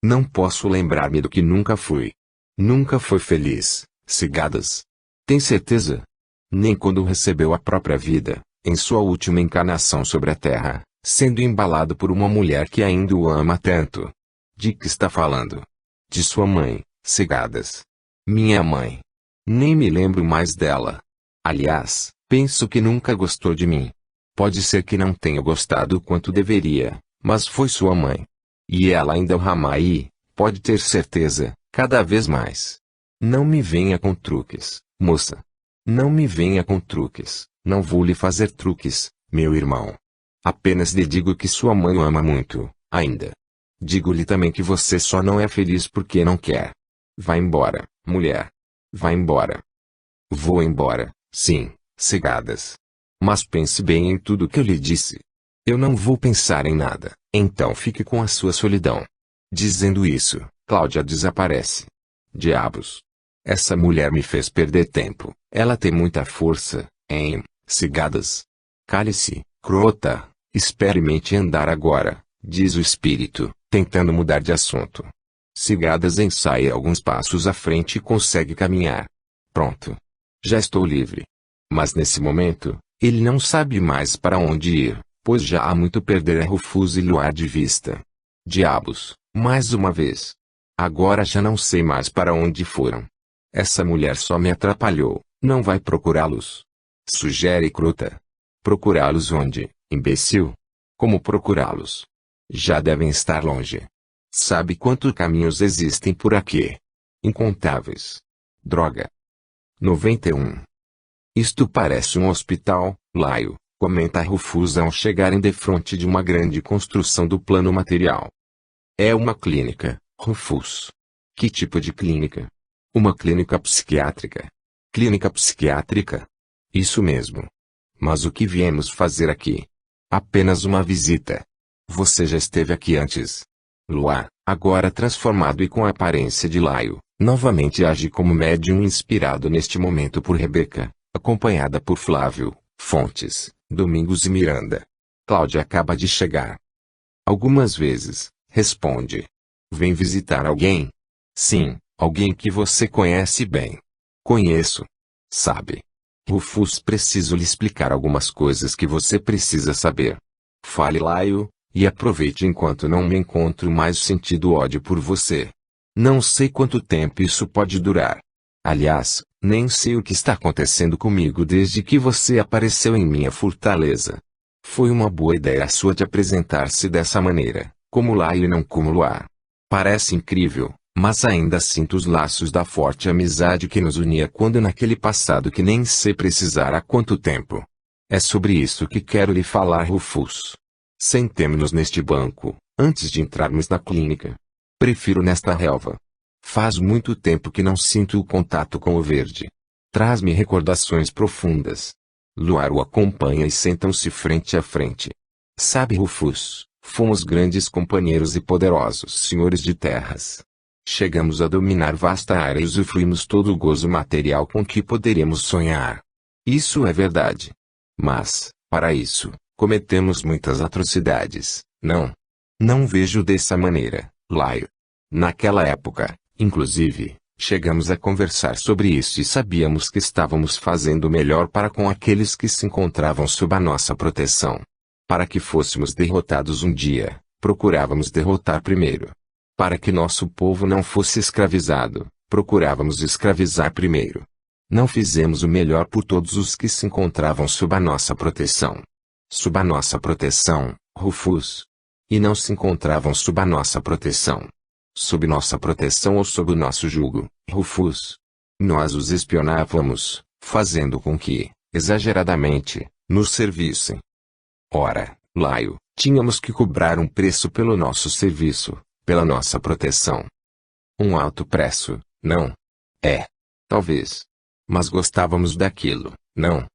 Não posso lembrar-me do que nunca fui. Nunca foi feliz, Cigadas. Tem certeza? Nem quando recebeu a própria vida, em sua última encarnação sobre a terra, sendo embalado por uma mulher que ainda o ama tanto. De que está falando? De sua mãe, Cigadas. Minha mãe. Nem me lembro mais dela. Aliás, penso que nunca gostou de mim. Pode ser que não tenha gostado quanto deveria, mas foi sua mãe. E ela ainda o ama aí, pode ter certeza, cada vez mais. Não me venha com truques, moça. Não me venha com truques, não vou lhe fazer truques, meu irmão. Apenas lhe digo que sua mãe o ama muito, ainda. Digo-lhe também que você só não é feliz porque não quer. Vá embora, mulher. Vá embora. Vou embora, sim, Cigadas. Mas pense bem em tudo que eu lhe disse. Eu não vou pensar em nada, então fique com a sua solidão. Dizendo isso, Cláudia desaparece. Diabos! Essa mulher me fez perder tempo. Ela tem muita força, hein, Cigadas? Cale-se, crota. Experimente andar agora, diz o espírito, tentando mudar de assunto. Cigadas ensaia alguns passos à frente e consegue caminhar. Pronto. Já estou livre. Mas nesse momento, ele não sabe mais para onde ir, pois já há muito perder Rufus e Luar de vista. Diabos, mais uma vez. Agora já não sei mais para onde foram. Essa mulher só me atrapalhou, não vai procurá-los. Sugere crota. Procurá-los onde, imbecil? Como procurá-los? Já devem estar longe. Sabe quantos caminhos existem por aqui? Incontáveis. Droga. 91. Isto parece um hospital, Laio, comenta Rufus ao chegarem defronte de uma grande construção do plano material. É uma clínica, Rufus. Que tipo de clínica? Uma clínica psiquiátrica. Clínica psiquiátrica? Isso mesmo. Mas o que viemos fazer aqui? Apenas uma visita. Você já esteve aqui antes. Luar, agora transformado e com a aparência de Laio, novamente age como médium inspirado neste momento por Rebeca, acompanhada por Flávio, Fontes, Domingos e Miranda. Cláudia acaba de chegar. Algumas vezes, responde. Vem visitar alguém? Sim, alguém que você conhece bem. Conheço. Sabe? Rufus, preciso lhe explicar algumas coisas que você precisa saber. Fale, Laio, e aproveite enquanto não me encontro mais sentido ódio por você. Não sei quanto tempo isso pode durar. Aliás, nem sei o que está acontecendo comigo desde que você apareceu em minha fortaleza. Foi uma boa ideia a sua de apresentar-se dessa maneira, como Laio e não como Luar. Parece incrível, mas ainda sinto os laços da forte amizade que nos unia quando naquele passado que nem sei precisar há quanto tempo. É sobre isso que quero lhe falar, Rufus. Sentemo-nos neste banco, antes de entrarmos na clínica. Prefiro nesta relva. Faz muito tempo que não sinto o contato com o verde. Traz-me recordações profundas. Luar o acompanha e sentam-se frente a frente. Sabe, Rufus, fomos grandes companheiros e poderosos senhores de terras. Chegamos a dominar vasta área e usufruímos todo o gozo material com que poderíamos sonhar. Isso é verdade. Mas, para isso, cometemos muitas atrocidades, não? Não vejo dessa maneira, Laio. Naquela época, inclusive, chegamos a conversar sobre isso e sabíamos que estávamos fazendo o melhor para com aqueles que se encontravam sob a nossa proteção. Para que fôssemos derrotados um dia, procurávamos derrotar primeiro. Para que nosso povo não fosse escravizado, procurávamos escravizar primeiro. Não fizemos o melhor por todos os que se encontravam sob a nossa proteção. Sob a nossa proteção, Rufus. E não se encontravam sob a nossa proteção. Sob nossa proteção ou sob o nosso jugo, Rufus. Nós os espionávamos, fazendo com que, exageradamente, nos servissem. Ora, Laio, tínhamos que cobrar um preço pelo nosso serviço, pela nossa proteção. Um alto preço, não? Talvez. Mas gostávamos daquilo, não?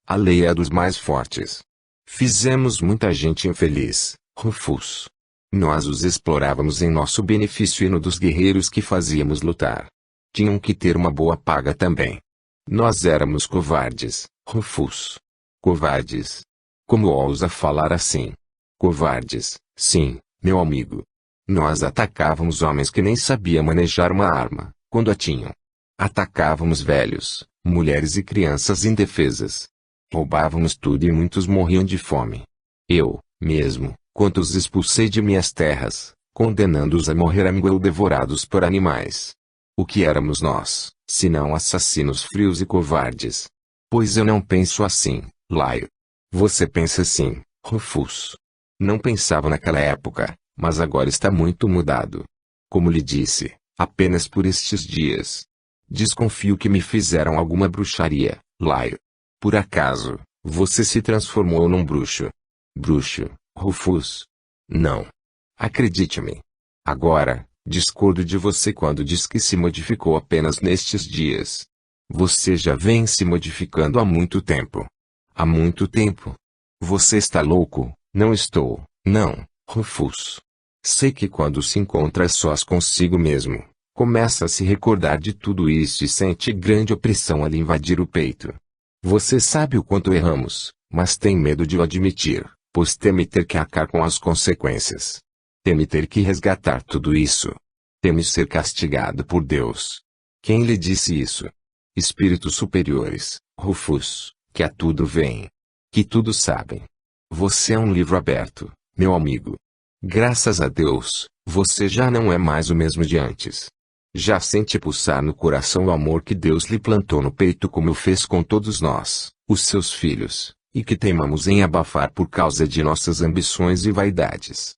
A lei é a dos mais fortes. Fizemos muita gente infeliz, Rufus. Nós os explorávamos em nosso benefício e no dos guerreiros que fazíamos lutar. Tinham que ter uma boa paga também. Nós éramos covardes, Rufus. Covardes. Como ousa falar assim? Covardes, sim, meu amigo. Nós atacávamos homens que nem sabiam manejar uma arma, quando a tinham. Atacávamos velhos, mulheres e crianças indefesas. Roubávamos tudo e muitos morriam de fome. Eu, mesmo, quantos expulsei de minhas terras, condenando-os a morrer a mingua ou devorados por animais. O que éramos nós, senão assassinos frios e covardes? Pois eu não penso assim, Laio. Você pensa assim, Rufus. Não pensava naquela época, mas agora está muito mudado. Como lhe disse, apenas por estes dias. Desconfio que me fizeram alguma bruxaria, Laio. Por acaso, você se transformou num bruxo? Bruxo, Rufus? Não. Acredite-me. Agora, discordo de você quando diz que se modificou apenas nestes dias. Você já vem se modificando há muito tempo. Há muito tempo. Você está louco? Não estou, não, Rufus. Sei que quando se encontra a sós consigo mesmo, começa a se recordar de tudo isso e sente grande opressão a lhe invadir o peito. Você sabe o quanto erramos, mas tem medo de o admitir, pois teme ter que arcar com as consequências. Teme ter que resgatar tudo isso. Teme ser castigado por Deus. Quem lhe disse isso? Espíritos superiores, Rufus, que a tudo veem. Que tudo sabem. Você é um livro aberto, meu amigo. Graças a Deus, você já não é mais o mesmo de antes. Já sente pulsar no coração o amor que Deus lhe plantou no peito como fez com todos nós, os seus filhos, e que teimamos em abafar por causa de nossas ambições e vaidades.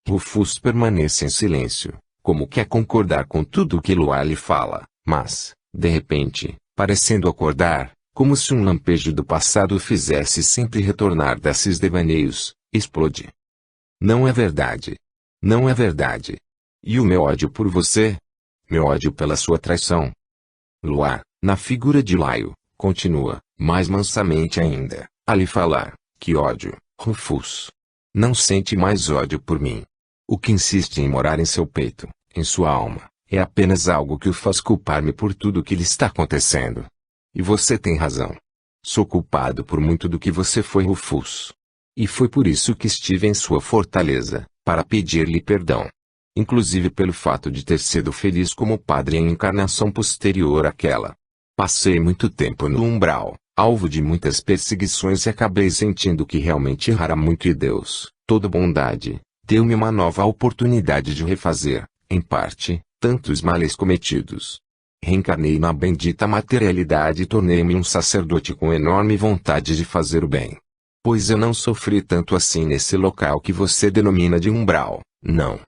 Rufus permanece em silêncio, como quer concordar com tudo o que Luar lhe fala, mas, de repente, parecendo acordar, como se um lampejo do passado o fizesse sempre retornar desses devaneios, explode. Não é verdade. Não é verdade. E o meu ódio por você? Meu ódio pela sua traição. Luar, na figura de Laio, continua, mais mansamente ainda, a lhe falar, que ódio, Rufus. Não sente mais ódio por mim. O que insiste em morar em seu peito, em sua alma, é apenas algo que o faz culpar-me por tudo o que lhe está acontecendo. E você tem razão. Sou culpado por muito do que você foi, Rufus. E foi por isso que estive em sua fortaleza, para pedir-lhe perdão. Inclusive pelo fato de ter sido feliz como padre em encarnação posterior àquela. Passei muito tempo no umbral, alvo de muitas perseguições e acabei sentindo que realmente errara muito e Deus, toda bondade, deu-me uma nova oportunidade de refazer, em parte, tantos males cometidos. Reencarnei na bendita materialidade e tornei-me um sacerdote com enorme vontade de fazer o bem. Pois eu não sofri tanto assim nesse local que você denomina de umbral, não.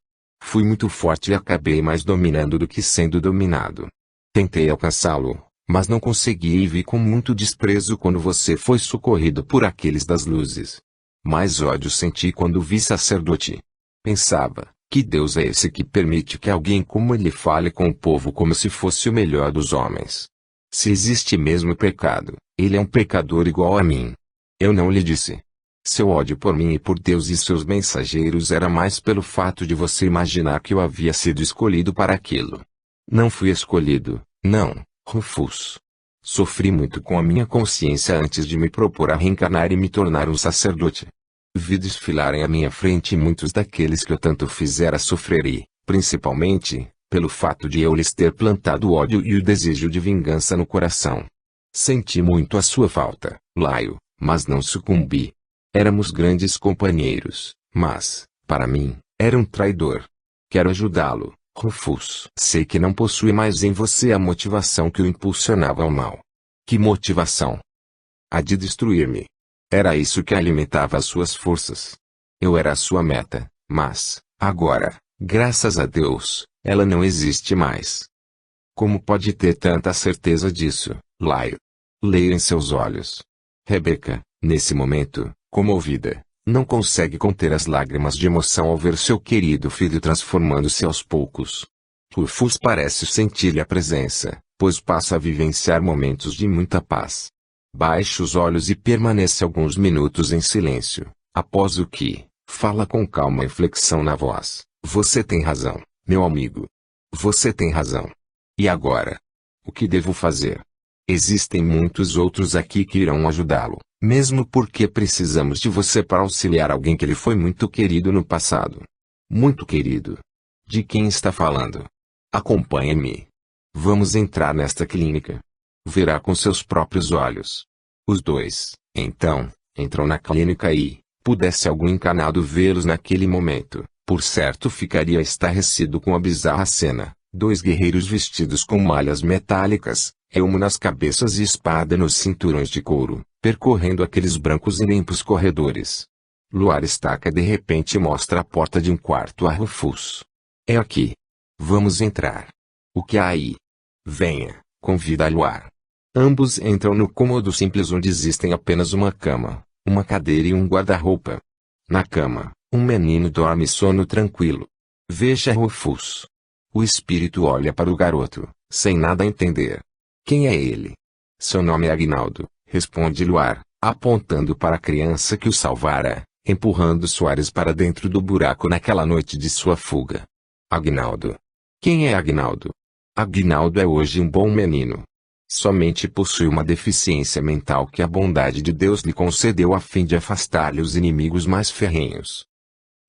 Fui muito forte e acabei mais dominando do que sendo dominado. Tentei alcançá-lo, mas não consegui e vi com muito desprezo quando você foi socorrido por aqueles das luzes. Mais ódio senti quando vi sacerdote. Pensava, Que Deus é esse que permite que alguém como ele fale com o povo como se fosse o melhor dos homens? Se existe mesmo pecado, ele é um pecador igual a mim. Eu não lhe disse. Seu ódio por mim e por Deus e seus mensageiros era mais pelo fato de você imaginar que eu havia sido escolhido para aquilo. Não fui escolhido, não, Rufus. Sofri muito com a minha consciência antes de me propor a reencarnar e me tornar um sacerdote. Vi desfilarem à minha frente muitos daqueles que eu tanto fizera sofrer e, principalmente, pelo fato de eu lhes ter plantado o ódio e o desejo de vingança no coração. Senti muito a sua falta, Laio, mas não sucumbi. Éramos grandes companheiros, mas, para mim, era um traidor. Quero ajudá-lo, Rufus. Sei que não possui mais em você a motivação que o impulsionava ao mal. Que motivação? A de destruir-me. Era isso que alimentava as suas forças. Eu era a sua meta, mas, agora, graças a Deus, ela não existe mais. Como pode ter tanta certeza disso, Laio? Leio em seus olhos. Rebeca, nesse momento, comovida, não consegue conter as lágrimas de emoção ao ver seu querido filho transformando-se aos poucos. Rufus parece sentir-lhe a presença, pois passa a vivenciar momentos de muita paz. Baixa os olhos e permanece alguns minutos em silêncio, após o que, fala com calma e inflexão na voz. Você tem razão, meu amigo. Você tem razão. E agora? O que devo fazer? Existem muitos outros aqui que irão ajudá-lo, mesmo porque precisamos de você para auxiliar alguém que lhe foi muito querido no passado. Muito querido. De quem está falando? Acompanhe-me. Vamos entrar nesta clínica. Verá com seus próprios olhos. Os dois, então, entram na clínica e, pudesse algum encanado vê-los naquele momento, por certo ficaria estarrecido com a bizarra cena. Dois guerreiros vestidos com malhas metálicas, elmo nas cabeças e espada nos cinturões de couro, percorrendo aqueles brancos e limpos corredores. Luar estaca de repente e mostra a porta de um quarto a Rufus. É aqui. Vamos entrar. O que há aí? Venha, convida a Luar. Ambos entram no cômodo simples onde existem apenas uma cama, uma cadeira e um guarda-roupa. Na cama, um menino dorme sono tranquilo. Veja Rufus. O espírito olha para o garoto, sem nada entender. Quem é ele? Seu nome é Aguinaldo, responde Luar, apontando para a criança que o salvara, empurrando Soares para dentro do buraco naquela noite de sua fuga. Aguinaldo. Quem é Aguinaldo? Aguinaldo é hoje um bom menino. Somente possui uma deficiência mental que a bondade de Deus lhe concedeu a fim de afastar-lhe os inimigos mais ferrenhos.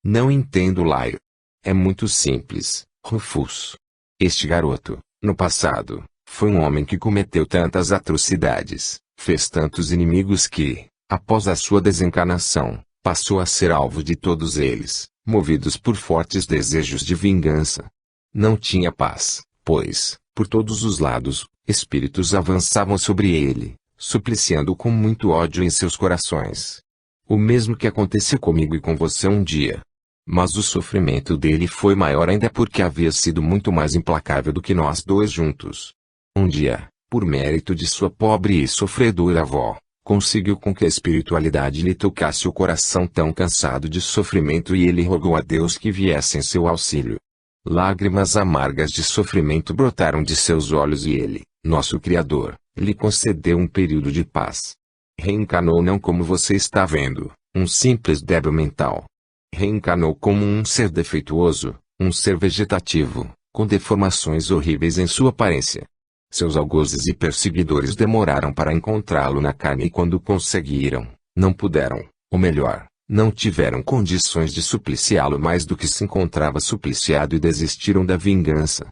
Não entendo, Laio. É muito simples, Rufus. Este garoto, no passado, foi um homem que cometeu tantas atrocidades, fez tantos inimigos que, após a sua desencarnação, passou a ser alvo de todos eles, movidos por fortes desejos de vingança. Não tinha paz, pois, por todos os lados, espíritos avançavam sobre ele, supliciando com muito ódio em seus corações. O mesmo que aconteceu comigo e com você um dia. Mas o sofrimento dele foi maior ainda porque havia sido muito mais implacável do que nós dois juntos. Um dia, por mérito de sua pobre e sofredora avó, conseguiu com que a espiritualidade lhe tocasse o coração tão cansado de sofrimento e ele rogou a Deus que viesse em seu auxílio. Lágrimas amargas de sofrimento brotaram de seus olhos e ele, nosso Criador, lhe concedeu um período de paz. Reencarnou não como você está vendo, um simples débil mental. Reencarnou como um ser defeituoso, um ser vegetativo, com deformações horríveis em sua aparência. Seus algozes e perseguidores demoraram para encontrá-lo na carne e quando conseguiram, não puderam, ou melhor, não tiveram condições de supliciá-lo mais do que se encontrava supliciado e desistiram da vingança.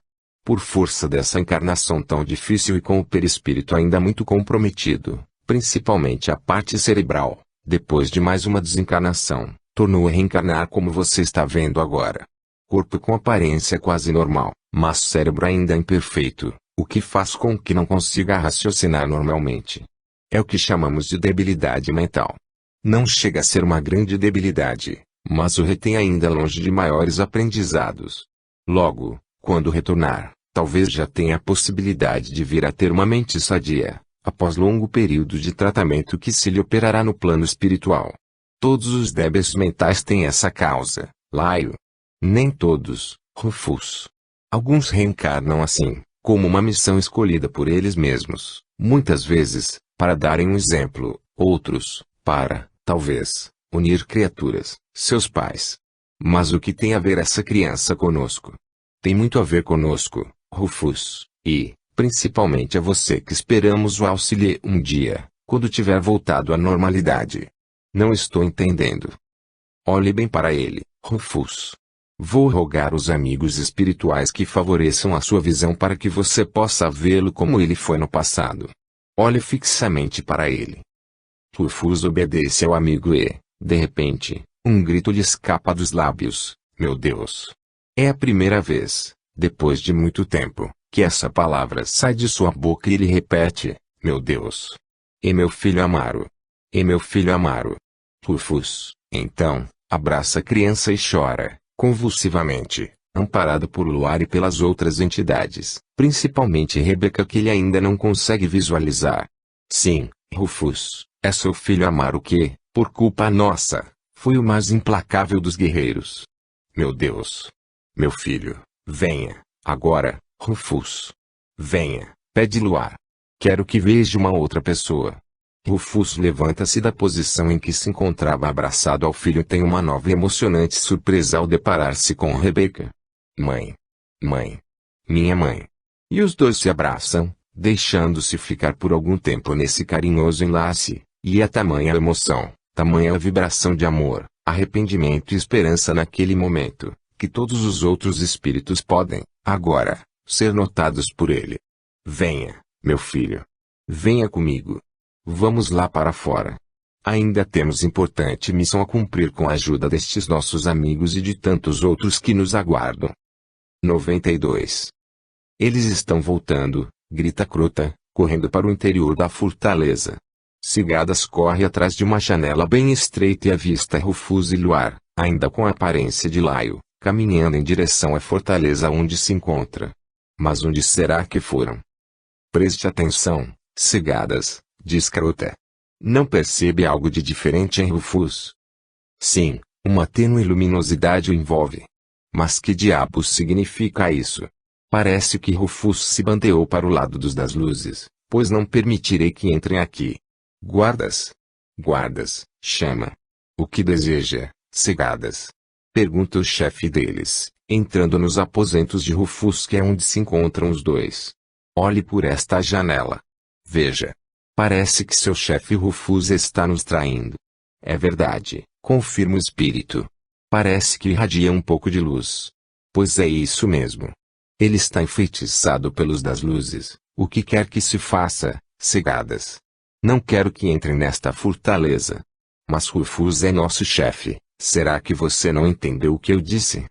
Por força dessa encarnação tão difícil e com o perispírito ainda muito comprometido, principalmente a parte cerebral, depois de mais uma desencarnação, tornou a reencarnar como você está vendo agora. Corpo com aparência quase normal, mas cérebro ainda imperfeito, o que faz com que não consiga raciocinar normalmente. É o que chamamos de debilidade mental. Não chega a ser uma grande debilidade, mas o retém ainda longe de maiores aprendizados. Logo, quando retornar, talvez já tenha a possibilidade de vir a ter uma mente sadia, após longo período de tratamento que se lhe operará no plano espiritual. Todos os débeis mentais têm essa causa, Laio. Nem todos, Rufus. Alguns reencarnam assim, como uma missão escolhida por eles mesmos, muitas vezes, para darem um exemplo, outros, para, talvez, unir criaturas, seus pais. Mas o que tem a ver essa criança conosco? Tem muito a ver conosco, Rufus, e, principalmente a você que esperamos o auxílio um dia, quando tiver voltado à normalidade. Não estou entendendo. Olhe bem para ele, Rufus. Vou rogar aos amigos espirituais que favoreçam a sua visão para que você possa vê-lo como ele foi no passado. Olhe fixamente para ele. Rufus obedece ao amigo e, de repente, um grito lhe escapa dos lábios. Meu Deus! É a primeira vez, depois de muito tempo, que essa palavra sai de sua boca e ele repete, meu Deus! E meu filho Amaro! E meu filho Amaro! Rufus, então, abraça a criança e chora, convulsivamente, amparado por Luar e pelas outras entidades, principalmente Rebeca que ele ainda não consegue visualizar. Sim, Rufus, é seu filho Amaro que, por culpa nossa, foi o mais implacável dos guerreiros. Meu Deus! Meu filho, venha, agora, Rufus. Venha, pede Luar. Quero que veja uma outra pessoa. Rufus levanta-se da posição em que se encontrava abraçado ao filho e tem uma nova e emocionante surpresa ao deparar-se com Rebeca. Mãe. Mãe. Minha mãe. E os dois se abraçam, deixando-se ficar por algum tempo nesse carinhoso enlace, e é tamanha a emoção, tamanha a vibração de amor, arrependimento e esperança naquele momento, que todos os outros espíritos podem, agora, ser notados por ele. Venha, meu filho. Venha comigo. Vamos lá para fora. Ainda temos importante missão a cumprir com a ajuda destes nossos amigos e de tantos outros que nos aguardam. 92. Eles estão voltando, grita Crota, correndo para o interior da fortaleza. Cigadas corre atrás de uma janela bem estreita e avista Rufus e Luar, ainda com a aparência de Laio, caminhando em direção à fortaleza onde se encontra. Mas onde será que foram? Preste atenção, Cigadas, diz Crota. Não percebe algo de diferente em Rufus? Sim, uma tênue luminosidade o envolve. Mas que diabos significa isso? Parece que Rufus se bandeou para o lado das luzes, pois não permitirei que entrem aqui. Guardas? Guardas, chama. O que deseja, Cigadas? Pergunta o chefe deles, entrando nos aposentos de Rufus que é onde se encontram os dois. Olhe por esta janela. Veja. Parece que seu chefe Rufus está nos traindo. É verdade, confirma o espírito. Parece que irradia um pouco de luz. Pois é isso mesmo. Ele está enfeitiçado pelos das luzes, o que quer que se faça, Cigadas. Não quero que entre nesta fortaleza. Mas Rufus é nosso chefe, será que você não entendeu o que eu disse?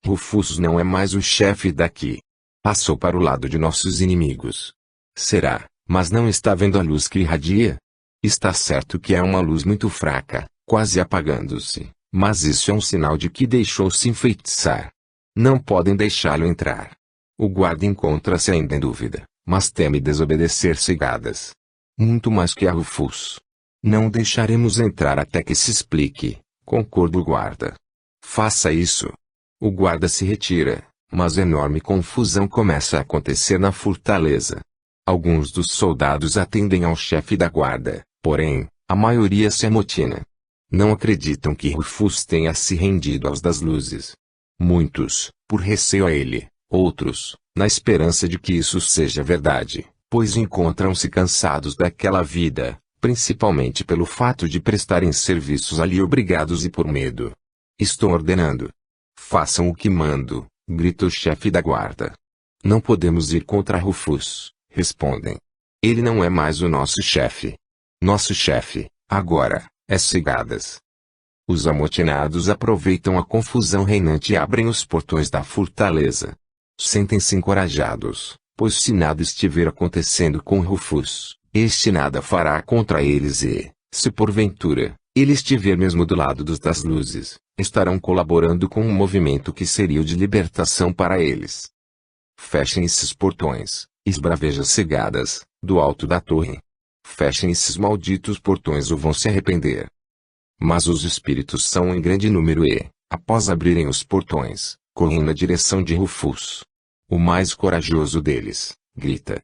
Rufus não é mais o chefe daqui. Passou para o lado de nossos inimigos. Será? Mas não está vendo a luz que irradia? Está certo que é uma luz muito fraca, quase apagando-se, mas isso é um sinal de que deixou-se enfeitiçar. Não podem deixá-lo entrar. O guarda encontra-se ainda em dúvida, mas teme desobedecer Cigadas. Muito mais que a Rufus. Não deixaremos entrar até que se explique, concorda o guarda. Faça isso. O guarda se retira, mas enorme confusão começa a acontecer na fortaleza. Alguns dos soldados atendem ao chefe da guarda, porém, a maioria se amotina. Não acreditam que Rufus tenha se rendido aos das luzes. Muitos, por receio a ele, outros, na esperança de que isso seja verdade, pois encontram-se cansados daquela vida, principalmente pelo fato de prestarem serviços ali obrigados e por medo. Estou ordenando. Façam o que mando, grita o chefe da guarda. Não podemos ir contra Rufus. Respondem. Ele não é mais o nosso chefe. Nosso chefe, agora, é Cigadas. Os amotinados aproveitam a confusão reinante e abrem os portões da fortaleza. Sentem-se encorajados, pois se nada estiver acontecendo com Rufus, este nada fará contra eles e, se porventura, ele estiver mesmo do lado das luzes, estarão colaborando com um movimento que seria o de libertação para eles. Fechem esses portões. Esbraveja Cigadas, do alto da torre. Fechem esses malditos portões ou vão se arrepender. Mas os espíritos são em grande número e, após abrirem os portões, correm na direção de Rufus. O mais corajoso deles, grita: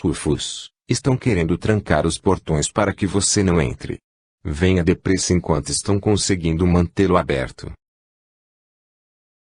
Rufus, estão querendo trancar os portões para que você não entre. Venha depressa enquanto estão conseguindo mantê-lo aberto.